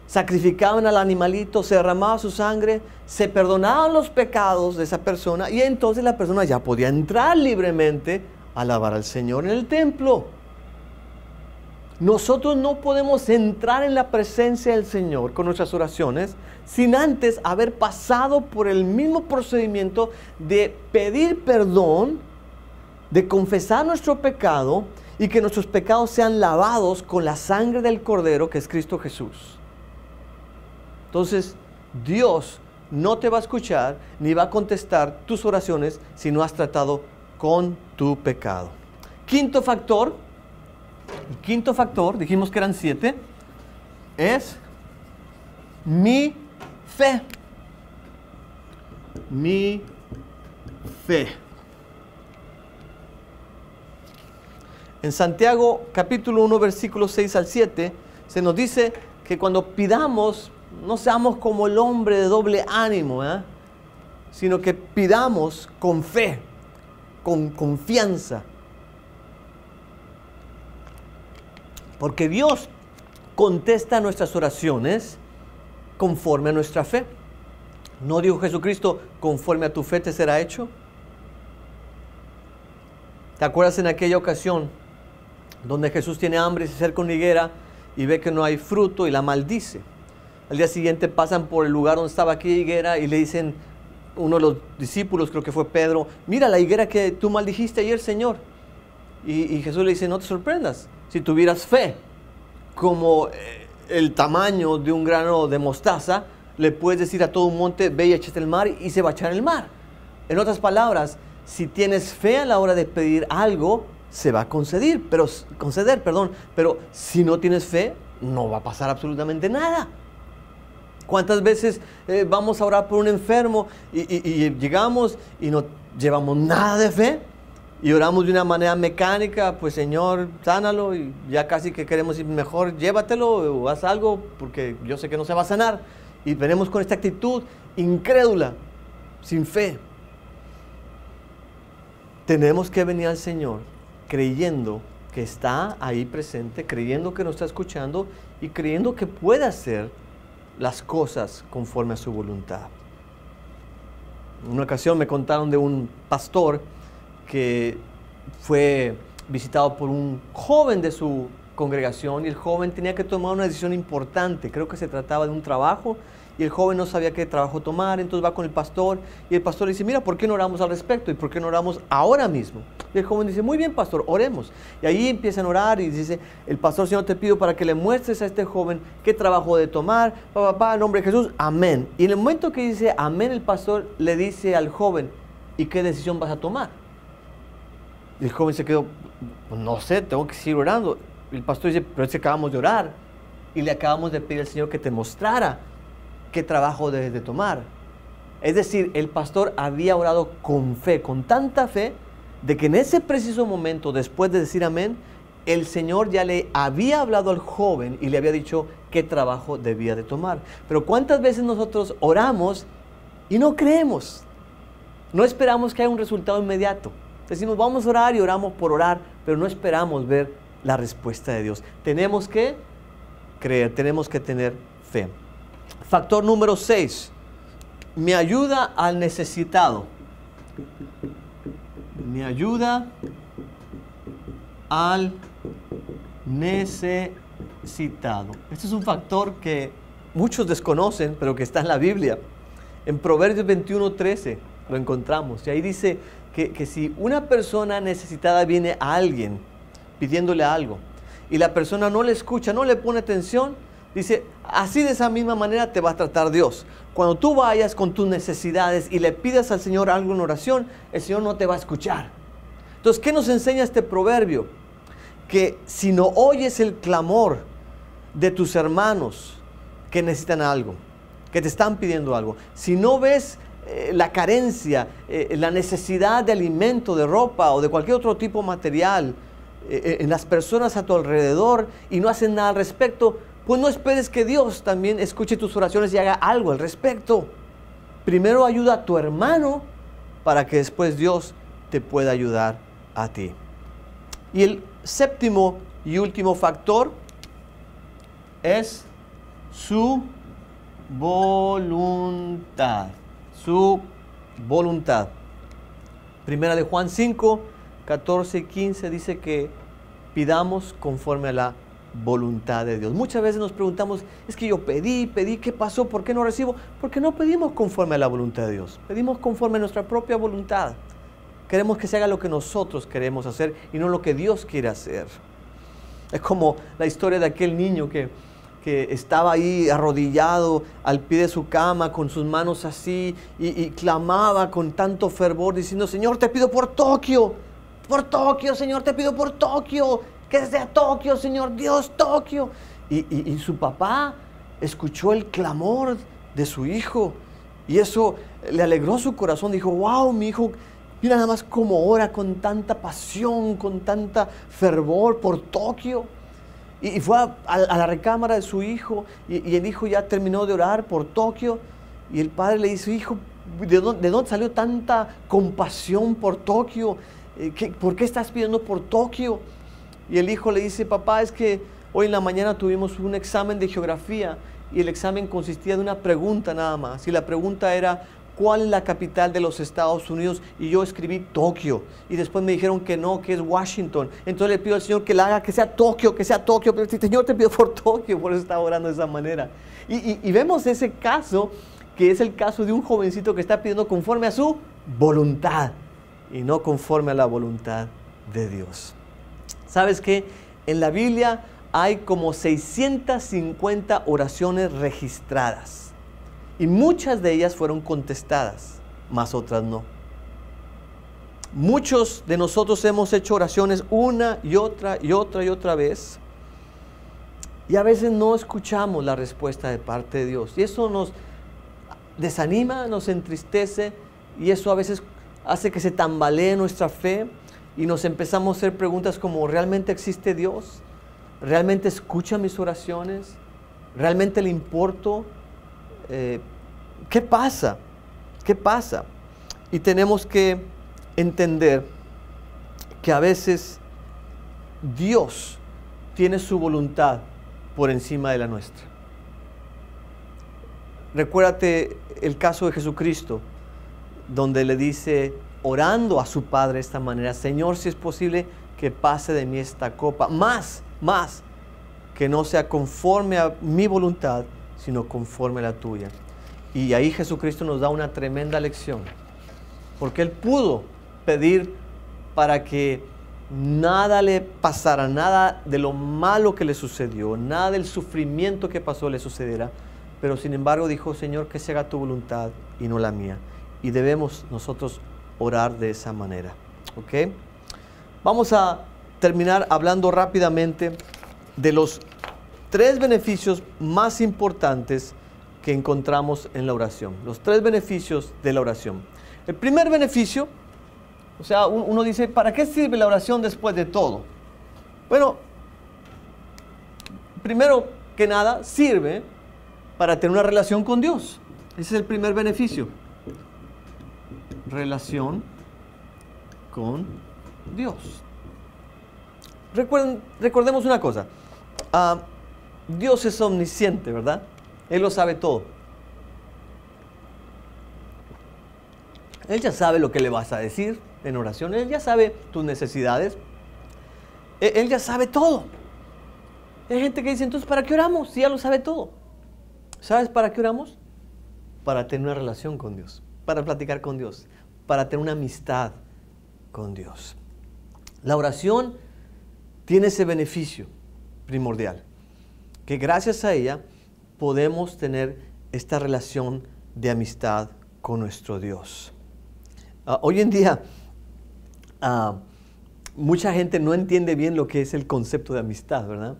Speaker 1: sacrificaban al animalito, se derramaba su sangre, se perdonaban los pecados de esa persona y entonces la persona ya podía entrar libremente a alabar al Señor en el templo. Nosotros no podemos entrar en la presencia del Señor con nuestras oraciones sin antes haber pasado por el mismo procedimiento de pedir perdón, de confesar nuestro pecado y que nuestros pecados sean lavados con la sangre del Cordero que es Cristo Jesús. Entonces, Dios no te va a escuchar ni va a contestar tus oraciones si no has tratado con tu pecado. Quinto factor, dijimos que eran 7, es mi fe. Mi fe. En Santiago capítulo 1 versículos 6 al 7 se nos dice que cuando pidamos no seamos como el hombre de doble ánimo, sino que pidamos con fe, con confianza. Porque Dios contesta nuestras oraciones conforme a nuestra fe. ¿No dijo Jesucristo, conforme a tu fe te será hecho? ¿Te acuerdas en aquella ocasión donde Jesús tiene hambre y se acerca a una higuera y ve que no hay fruto y la maldice? Al día siguiente pasan por el lugar donde estaba aquella higuera y le dicen, uno de los discípulos, creo que fue Pedro, mira la higuera que tú maldijiste ayer, Señor. Y Jesús le dice, no te sorprendas, si tuvieras fe como el tamaño de un grano de mostaza, le puedes decir a todo un monte, ve y échate al mar y se va a echar el mar. En otras palabras, si tienes fe a la hora de pedir algo, se va a conceder, pero si no tienes fe, no va a pasar absolutamente nada. ¿Cuántas veces vamos a orar por un enfermo y llegamos y no llevamos nada de fe? Y oramos de una manera mecánica, pues Señor, sánalo, y ya casi que queremos ir mejor, llévatelo o haz algo, porque yo sé que no se va a sanar. Y venimos con esta actitud incrédula, sin fe. Tenemos que venir al Señor creyendo que está ahí presente, creyendo que nos está escuchando y creyendo que puede hacer las cosas conforme a su voluntad. En una ocasión me contaron de un pastor que fue visitado por un joven de su congregación y el joven tenía que tomar una decisión importante. Creo que se trataba de un trabajo y el joven no sabía qué trabajo tomar, entonces va con el pastor y el pastor dice, mira, ¿por qué no oramos al respecto? ¿Y por qué no oramos ahora mismo? Y el joven dice, muy bien, pastor, oremos. Y ahí empiezan a orar y dice, el pastor, Señor, te pido para que le muestres a este joven qué trabajo de tomar, en nombre de Jesús, amén. Y en el momento que dice amén, el pastor le dice al joven, ¿y qué decisión vas a tomar? Y el joven se quedó, no sé, tengo que seguir orando. Y el pastor dice, pero es que acabamos de orar y le acabamos de pedir al Señor que te mostrara qué trabajo debes de tomar. Es decir, el pastor había orado con fe, con tanta fe, de que en ese preciso momento, después de decir amén, el Señor ya le había hablado al joven y le había dicho qué trabajo debía de tomar. Pero ¿cuántas veces nosotros oramos y no creemos? No esperamos que haya un resultado inmediato. Decimos, vamos a orar y oramos por orar, pero no esperamos ver la respuesta de Dios. Tenemos que creer, tenemos que tener fe. Factor número 6. Me ayuda al necesitado. Me ayuda al necesitado. Este es un factor que muchos desconocen, pero que está en la Biblia. En Proverbios 21:13 lo encontramos. Y ahí dice que si una persona necesitada viene a alguien pidiéndole algo y la persona no le escucha, no le pone atención, dice, así de esa misma manera te va a tratar Dios. Cuando tú vayas con tus necesidades y le pidas al Señor algo en oración, el Señor no te va a escuchar. Entonces, ¿qué nos enseña este proverbio? Que si no oyes el clamor de tus hermanos que necesitan algo, que te están pidiendo algo, si no ves la carencia, la necesidad de alimento, de ropa o de cualquier otro tipo de material en las personas a tu alrededor y no hacen nada al respecto, pues no esperes que Dios también escuche tus oraciones y haga algo al respecto. Primero ayuda a tu hermano para que después Dios te pueda ayudar a ti. Y el séptimo y último factor es su voluntad. Su voluntad. Primera de Juan 5, 14 y 15 dice que pidamos conforme a la voluntad de Dios. Muchas veces nos preguntamos, es que yo pedí, ¿qué pasó? ¿Por qué no recibo? Porque no pedimos conforme a la voluntad de Dios. Pedimos conforme a nuestra propia voluntad. Queremos que se haga lo que nosotros queremos hacer y no lo que Dios quiere hacer. Es como la historia de aquel niño que estaba ahí arrodillado al pie de su cama con sus manos así y clamaba con tanto fervor diciendo, Señor, te pido por Tokio, Señor, te pido por Tokio, que sea Tokio, Señor Dios, Tokio. Y su papá escuchó el clamor de su hijo y eso le alegró su corazón. Dijo, wow, mi hijo, mira nada más cómo ora con tanta pasión, con tanta fervor por Tokio. Y fue a la recámara de su hijo y el hijo ya terminó de orar por Tokio y el padre le dice, hijo, ¿de dónde salió tanta compasión por Tokio? ¿Por qué estás pidiendo por Tokio? Y el hijo le dice, papá, es que hoy en la mañana tuvimos un examen de geografía y el examen consistía de una pregunta nada más. Y la pregunta era, ¿cuál es la capital de los Estados Unidos? Y yo escribí Tokio. Y después me dijeron que no, que es Washington. Entonces le pido al Señor que la haga, que sea Tokio, que sea Tokio. Pero Señor, te pido por Tokio. Por eso estaba orando de esa manera. Y vemos ese caso, que es el caso de un jovencito que está pidiendo conforme a su voluntad y no conforme a la voluntad de Dios. ¿Sabes qué? En la Biblia hay como 650 oraciones registradas. Y muchas de ellas fueron contestadas, mas otras no. Muchos de nosotros hemos hecho oraciones una y otra y otra y otra vez. Y a veces no escuchamos la respuesta de parte de Dios. Y eso nos desanima, nos entristece. Y eso a veces hace que se tambalee nuestra fe. Y nos empezamos a hacer preguntas como, ¿realmente existe Dios? ¿Realmente escucha mis oraciones? ¿Realmente le importo? ¿Qué pasa? ¿Qué pasa? Y tenemos que entender que a veces Dios tiene su voluntad por encima de la nuestra. Recuérdate el caso de Jesucristo, donde le dice, orando a su Padre de esta manera, Señor, si es posible que pase de mí esta copa, más, que no sea conforme a mi voluntad, sino conforme a la tuya. Y ahí Jesucristo nos da una tremenda lección, porque Él pudo pedir para que nada le pasara, nada de lo malo que le sucedió, nada del sufrimiento que pasó le sucediera, pero sin embargo dijo, Señor, que se haga tu voluntad y no la mía. Y debemos nosotros orar de esa manera, ¿ok? Vamos a terminar hablando rápidamente de los 3 beneficios más importantes que encontramos en la oración. Los 3 beneficios de la oración. El primer beneficio, o sea, uno dice, ¿para qué sirve la oración después de todo? Bueno, primero que nada sirve para tener una relación con Dios. Ese es el primer beneficio. Relación con Dios. Recordemos una cosa. Dios es omnisciente, ¿verdad? Él lo sabe todo. Él ya sabe lo que le vas a decir en oración. Él ya sabe tus necesidades. Él ya sabe todo. Hay gente que dice, entonces, ¿para qué oramos? Si ya lo sabe todo. ¿Sabes para qué oramos? Para tener una relación con Dios, para platicar con Dios, para tener una amistad con Dios. La oración tiene ese beneficio primordial, que gracias a ella podemos tener esta relación de amistad con nuestro Dios. Hoy en día, mucha gente no entiende bien lo que es el concepto de amistad, ¿verdad?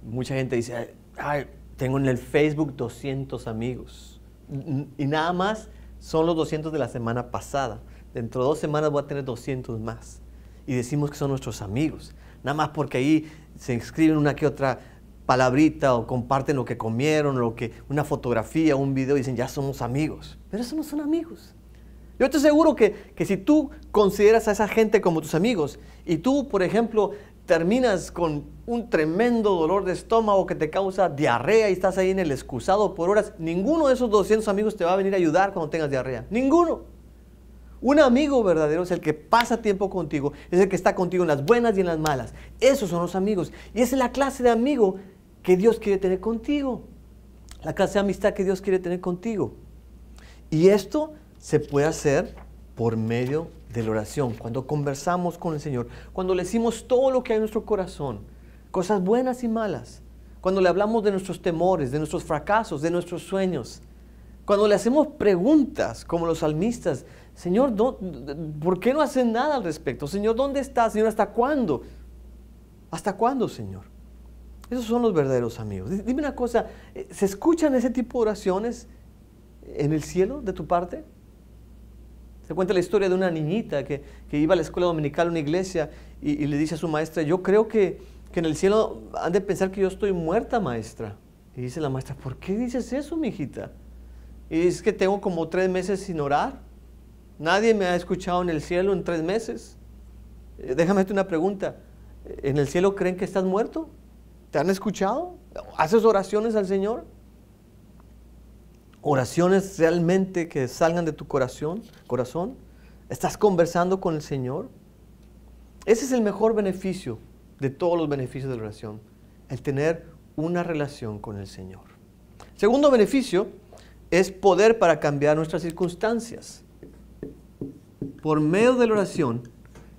Speaker 1: Mucha gente dice, ay, tengo en el Facebook 200 amigos. Y nada más son los 200 de la semana pasada. Dentro de 2 semanas voy a tener 200 más. Y decimos que son nuestros amigos. Nada más porque ahí se escriben una que otra palabrita o comparten lo que comieron, una fotografía, un video y dicen, ya somos amigos. Pero eso no son amigos. Yo estoy seguro que si tú consideras a esa gente como tus amigos y tú, por ejemplo, terminas con un tremendo dolor de estómago que te causa diarrea y estás ahí en el excusado por horas, ninguno de esos 200 amigos te va a venir a ayudar cuando tengas diarrea. Ninguno. Un amigo verdadero es el que pasa tiempo contigo, es el que está contigo en las buenas y en las malas. Esos son los amigos. Y esa es la clase de amigo que Dios quiere tener contigo. La clase de amistad que Dios quiere tener contigo. Y esto se puede hacer por medio de la oración, cuando conversamos con el Señor, cuando le decimos todo lo que hay en nuestro corazón, cosas buenas y malas, cuando le hablamos de nuestros temores, de nuestros fracasos, de nuestros sueños, cuando le hacemos preguntas como los salmistas, Señor, ¿por qué no hacen nada al respecto? Señor, ¿dónde estás? Señor, ¿hasta cuándo? ¿Hasta cuándo, Señor? Esos son los verdaderos amigos. Dime una cosa, ¿se escuchan ese tipo de oraciones en el cielo de tu parte? Se cuenta la historia de una niñita que iba a la escuela dominical a una iglesia y le dice a su maestra, yo creo que en el cielo han de pensar que yo estoy muerta, maestra. Y dice la maestra, ¿por qué dices eso, mijita? Y es que tengo como 3 meses sin orar. Nadie me ha escuchado en el cielo en 3 meses. Déjame hacerte una pregunta. ¿En el cielo creen que estás muerto? ¿Te han escuchado? ¿Haces oraciones al Señor? ¿Oraciones realmente que salgan de tu corazón? ¿Estás conversando con el Señor? Ese es el mejor beneficio de todos los beneficios de la oración, el tener una relación con el Señor. Segundo beneficio es poder para cambiar nuestras circunstancias. Por medio de la oración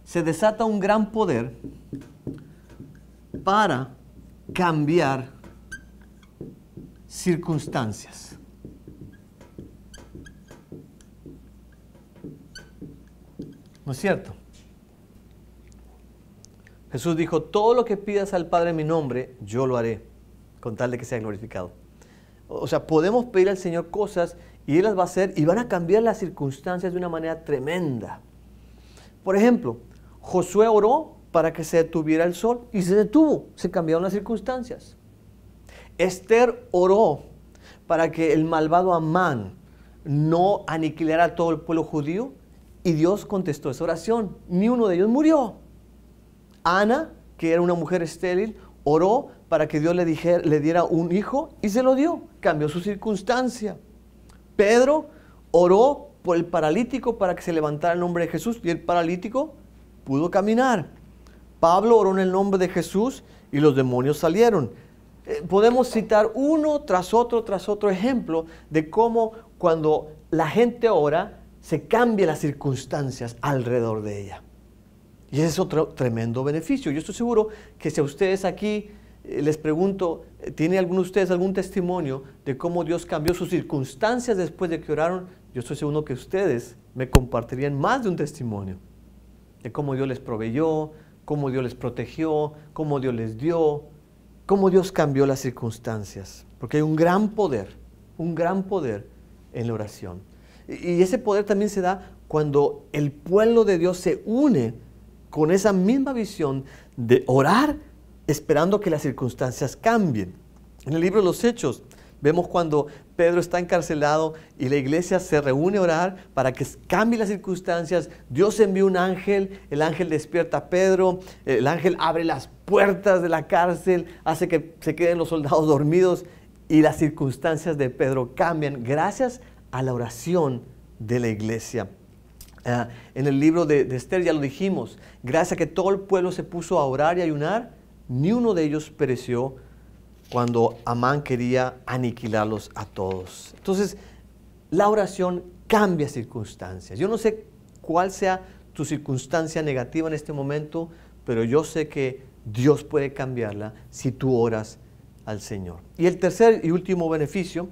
Speaker 1: se desata un gran poder para cambiar circunstancias. ¿No es cierto? Jesús dijo, todo lo que pidas al Padre en mi nombre, yo lo haré, con tal de que sea glorificado. O sea, podemos pedir al Señor cosas y Él las va a hacer y van a cambiar las circunstancias de una manera tremenda. Por ejemplo, Josué oró para que se detuviera el sol y se detuvo, se cambiaron las circunstancias. Esther oró para que el malvado Amán no aniquilara a todo el pueblo judío y Dios contestó esa oración. Ni uno de ellos murió. Ana, que era una mujer estéril, oró para que Dios le diera un hijo y se lo dio. Cambió su circunstancia. Pedro oró por el paralítico para que se levantara el nombre de Jesús y el paralítico pudo caminar. Pablo oró en el nombre de Jesús y los demonios salieron. Podemos citar uno tras otro ejemplo de cómo cuando la gente ora se cambian las circunstancias alrededor de ella. Y ese es otro tremendo beneficio. Yo estoy seguro que si a ustedes aquí les pregunto, ¿tiene alguno de ustedes algún testimonio de cómo Dios cambió sus circunstancias después de que oraron? Yo estoy seguro que ustedes me compartirían más de un testimonio de cómo Dios les proveyó, cómo Dios les protegió, cómo Dios les dio, cómo Dios cambió las circunstancias. Porque hay un gran poder en la oración. Y ese poder también se da cuando el pueblo de Dios se une con esa misma visión de orar esperando que las circunstancias cambien. En el libro de los Hechos vemos cuando Pedro está encarcelado y la iglesia se reúne a orar para que cambie las circunstancias. Dios envía un ángel, el ángel despierta a Pedro, el ángel abre las puertas de la cárcel, hace que se queden los soldados dormidos y las circunstancias de Pedro cambian gracias a la oración de la iglesia. En el libro de Esther ya lo dijimos, gracias a que todo el pueblo se puso a orar y ayunar, ni uno de ellos pereció cuando Amán quería aniquilarlos a todos. Entonces, la oración cambia circunstancias. Yo no sé cuál sea tu circunstancia negativa en este momento, pero yo sé que Dios puede cambiarla si tú oras al Señor. Y el tercer y último beneficio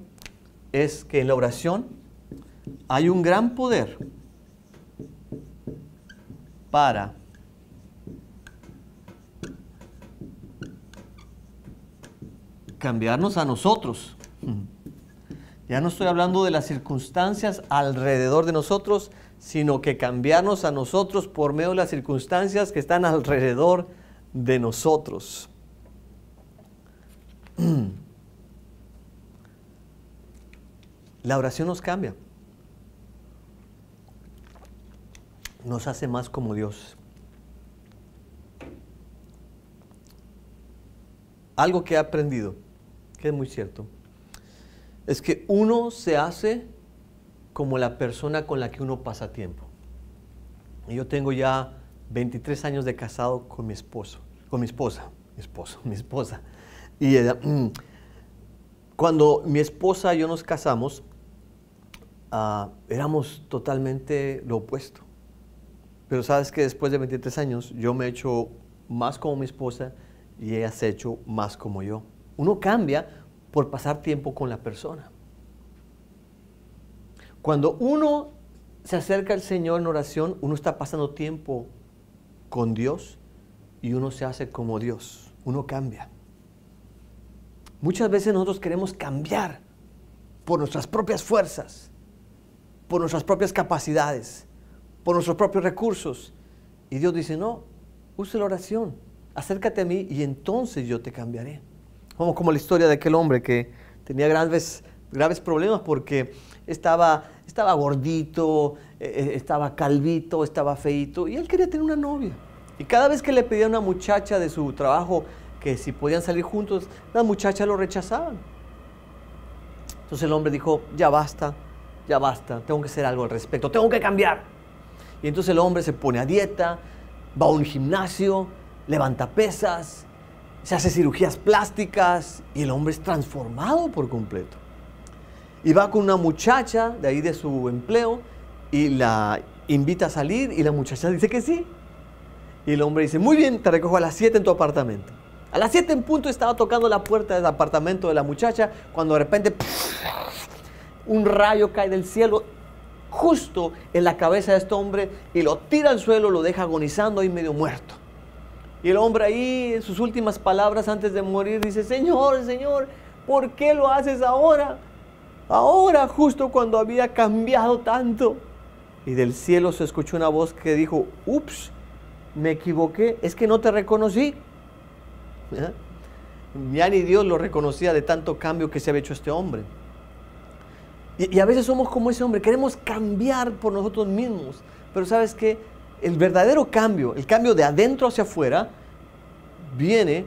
Speaker 1: es que en la oración hay un gran poder para cambiarnos a nosotros. Ya no estoy hablando de las circunstancias alrededor de nosotros, sino que cambiarnos a nosotros por medio de las circunstancias que están alrededor de nosotros. La oración nos cambia. Nos hace más como Dios. Algo que he aprendido, que es muy cierto, es que uno se hace como la persona con la que uno pasa tiempo. Y yo tengo ya 23 años de casado con mi esposa. Y cuando mi esposa y yo nos casamos, éramos totalmente lo opuesto. Pero sabes que después de 23 años yo me he hecho más como mi esposa y ella se ha hecho más como yo. Uno cambia por pasar tiempo con la persona. Cuando uno se acerca al Señor en oración, uno está pasando tiempo con Dios y uno se hace como Dios. Uno cambia. Muchas veces nosotros queremos cambiar por nuestras propias fuerzas, por nuestras propias capacidades, por nuestros propios recursos. Y Dios dice, no, use la oración, acércate a mí y entonces yo te cambiaré. Como la historia de aquel hombre que tenía graves problemas porque estaba gordito, estaba calvito, estaba feíto y él quería tener una novia. Y cada vez que le pedía a una muchacha de su trabajo que si podían salir juntos, las muchachas lo rechazaban. Entonces el hombre dijo, ya basta, tengo que hacer algo al respecto, tengo que cambiar. Y entonces el hombre se pone a dieta, va a un gimnasio, levanta pesas, se hace cirugías plásticas y el hombre es transformado por completo. Y va con una muchacha de ahí de su empleo y la invita a salir y la muchacha dice que sí. Y el hombre dice, muy bien, te recojo a las 7 en tu apartamento. A las 7 en punto estaba tocando la puerta del apartamento de la muchacha cuando de repente un rayo cae del cielo justo en la cabeza de este hombre y lo tira al suelo, lo deja agonizando ahí medio muerto. Y el hombre ahí, en sus últimas palabras antes de morir, dice, Señor, ¿por qué lo haces ahora? Ahora, justo cuando había cambiado tanto. Y del cielo se escuchó una voz que dijo, ups, me equivoqué, es que no te reconocí. Ya ni Dios lo reconocía de tanto cambio que se había hecho este hombre. Y a veces somos como ese hombre, queremos cambiar por nosotros mismos. Pero ¿sabes qué? El verdadero cambio, el cambio de adentro hacia afuera, viene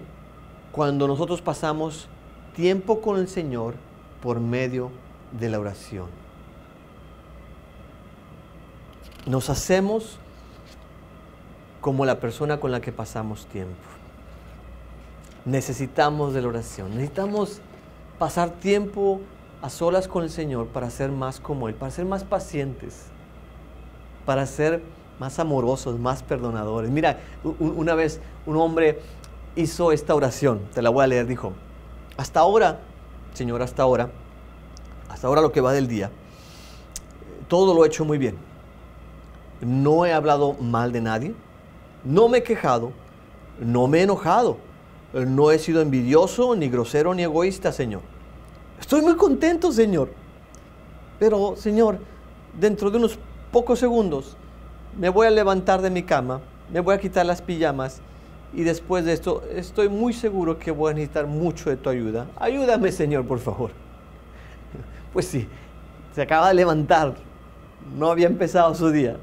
Speaker 1: cuando nosotros pasamos tiempo con el Señor por medio de la oración. Nos hacemos como la persona con la que pasamos tiempo. Necesitamos de la oración, necesitamos pasar tiempo a solas con el Señor para ser más como Él, para ser más pacientes, para ser más amorosos, más perdonadores. Mira, una vez un hombre hizo esta oración, te la voy a leer, dijo, hasta ahora, Señor, hasta ahora lo que va del día, todo lo he hecho muy bien. No he hablado mal de nadie, no me he quejado, no me he enojado, no he sido envidioso, ni grosero, ni egoísta, Señor. Estoy muy contento, Señor. Pero, Señor, dentro de unos pocos segundos me voy a levantar de mi cama, me voy a quitar las pijamas y después de esto estoy muy seguro que voy a necesitar mucho de tu ayuda. Ayúdame, Señor, por favor. Pues sí, se acaba de levantar, no había empezado su día,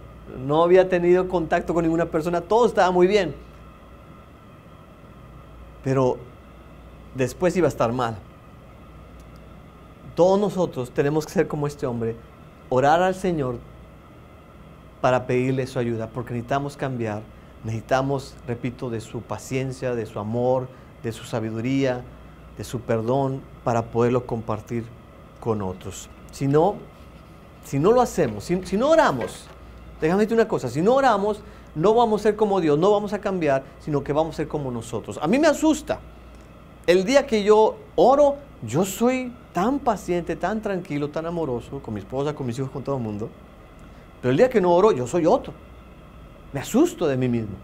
Speaker 1: no había tenido contacto con ninguna persona, todo estaba muy bien. Pero después iba a estar mal. Todos nosotros tenemos que ser como este hombre, orar al Señor para pedirle su ayuda, porque necesitamos cambiar, necesitamos, repito, de su paciencia, de su amor, de su sabiduría, de su perdón, para poderlo compartir con otros. Si no lo hacemos, si no oramos, déjame decirte una cosa, si no oramos, no vamos a ser como Dios, no vamos a cambiar, sino que vamos a ser como nosotros. A mí me asusta. El día que yo oro, yo soy tan paciente, tan tranquilo, tan amoroso, con mi esposa, con mis hijos, con todo el mundo. Pero el día que no oro, yo soy otro. Me asusto de mí mismo.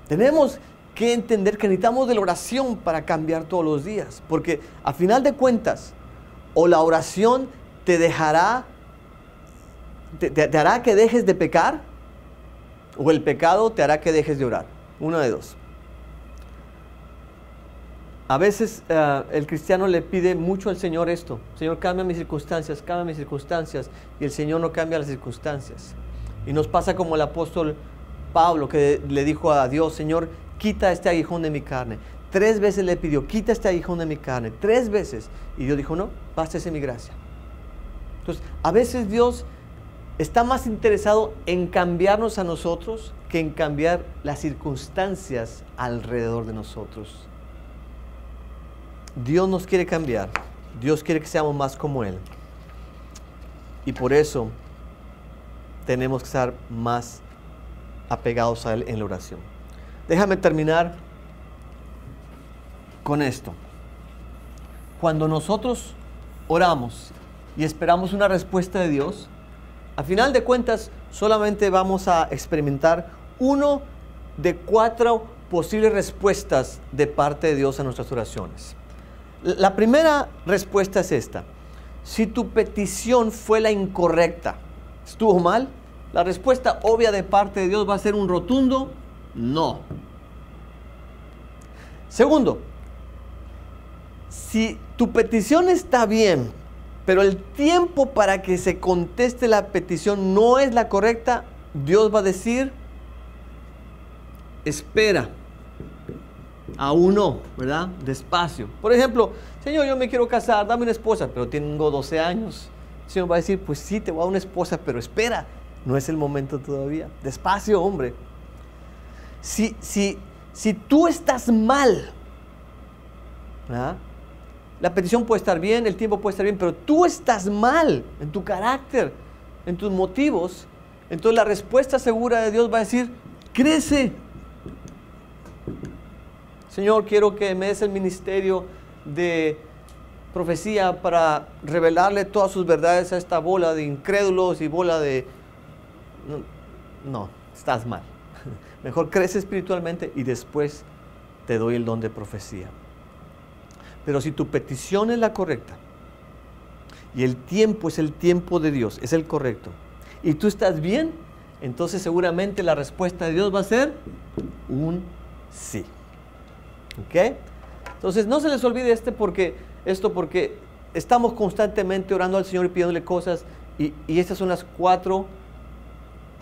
Speaker 1: Tenemos que entender que necesitamos de la oración para cambiar todos los días. Porque a final de cuentas, o la oración te dejará, te hará que dejes de pecar, o el pecado te hará que dejes de orar. Una de dos. A veces el cristiano le pide mucho al Señor esto. Señor, cambia mis circunstancias, y el Señor no cambia las circunstancias. Y nos pasa como el apóstol Pablo, que le dijo a Dios, Señor, quita este aguijón de mi carne. 3 veces le pidió, quita este aguijón de mi carne, 3 veces. Y Dios dijo, no, bástese mi gracia. Entonces, a veces Dios está más interesado en cambiarnos a nosotros que en cambiar las circunstancias alrededor de nosotros. Dios nos quiere cambiar. Dios quiere que seamos más como Él. Y por eso tenemos que estar más apegados a Él en la oración. Déjame terminar con esto. Cuando nosotros oramos y esperamos una respuesta de Dios, a final de cuentas solamente vamos a experimentar 1 de 4 posibles respuestas de parte de Dios a nuestras oraciones. La primera respuesta es esta. Si tu petición fue la incorrecta, ¿estuvo mal? La respuesta obvia de parte de Dios va a ser un rotundo no. Segundo, si tu petición está bien, pero el tiempo para que se conteste la petición no es la correcta, Dios va a decir, espera. Aún no, ¿verdad? Despacio. Por ejemplo, Señor, yo me quiero casar, dame una esposa, pero tengo 12 años. El Señor va a decir, pues sí, te voy a dar una esposa, pero espera, no es el momento todavía. Despacio, hombre. Si tú estás mal, ¿verdad? La petición puede estar bien, el tiempo puede estar bien, pero tú estás mal en tu carácter, en tus motivos, entonces la respuesta segura de Dios va a decir, crece. Señor, quiero que me des el ministerio de profecía para revelarle todas sus verdades a esta bola de incrédulos y bola de... No, estás mal. Mejor crece espiritualmente y después te doy el don de profecía. Pero si tu petición es la correcta y el tiempo es el tiempo de Dios, es el correcto, y tú estás bien, entonces seguramente la respuesta de Dios va a ser un sí. ¿Ok? Entonces no se les olvide porque estamos constantemente orando al Señor y pidiéndole cosas y estas son las 4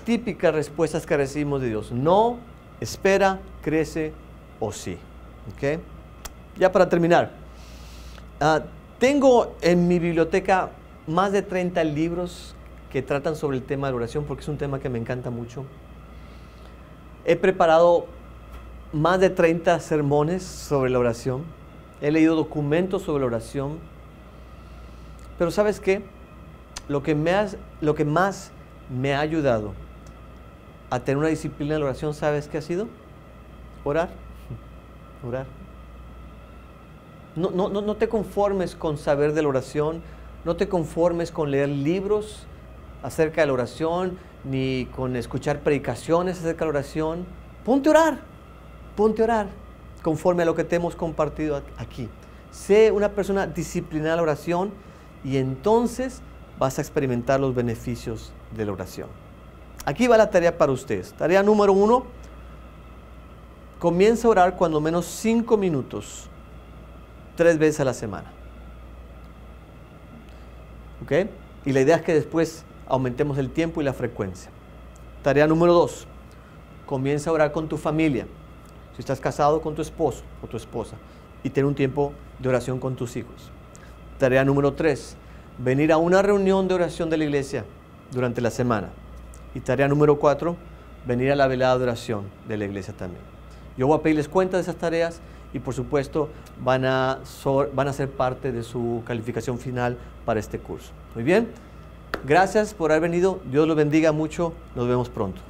Speaker 1: típicas respuestas que recibimos de Dios. No, espera, crece o sí. ¿Ok? Ya para terminar, tengo en mi biblioteca más de 30 libros que tratan sobre el tema de la oración porque es un tema que me encanta mucho. He preparado más de 30 sermones sobre la oración. He leído documentos sobre la oración. Pero ¿sabes qué? Lo que más me ha ayudado a tener una disciplina de la oración, ¿sabes qué ha sido? Orar. Orar. No te conformes con saber de la oración. No te conformes con leer libros acerca de la oración, ni con escuchar predicaciones acerca de la oración. Ponte a orar. Ponte a orar conforme a lo que te hemos compartido aquí. Sé una persona disciplinada en la oración y entonces vas a experimentar los beneficios de la oración. Aquí va la tarea para ustedes. Tarea número 1. Comienza a orar cuando menos 5 minutos, 3 veces a la semana. ¿Ok? Y la idea es que después aumentemos el tiempo y la frecuencia. Tarea número 2. Comienza a orar con tu familia. Si estás casado, con tu esposo o tu esposa. Y ten un tiempo de oración con tus hijos. Tarea número 3. Venir a una reunión de oración de la iglesia durante la semana. Y tarea número 4. Venir a la velada de oración de la iglesia también. Yo voy a pedirles cuenta de esas tareas y por supuesto van a ser parte de su calificación final para este curso. Muy bien. Gracias por haber venido. Dios los bendiga mucho. Nos vemos pronto.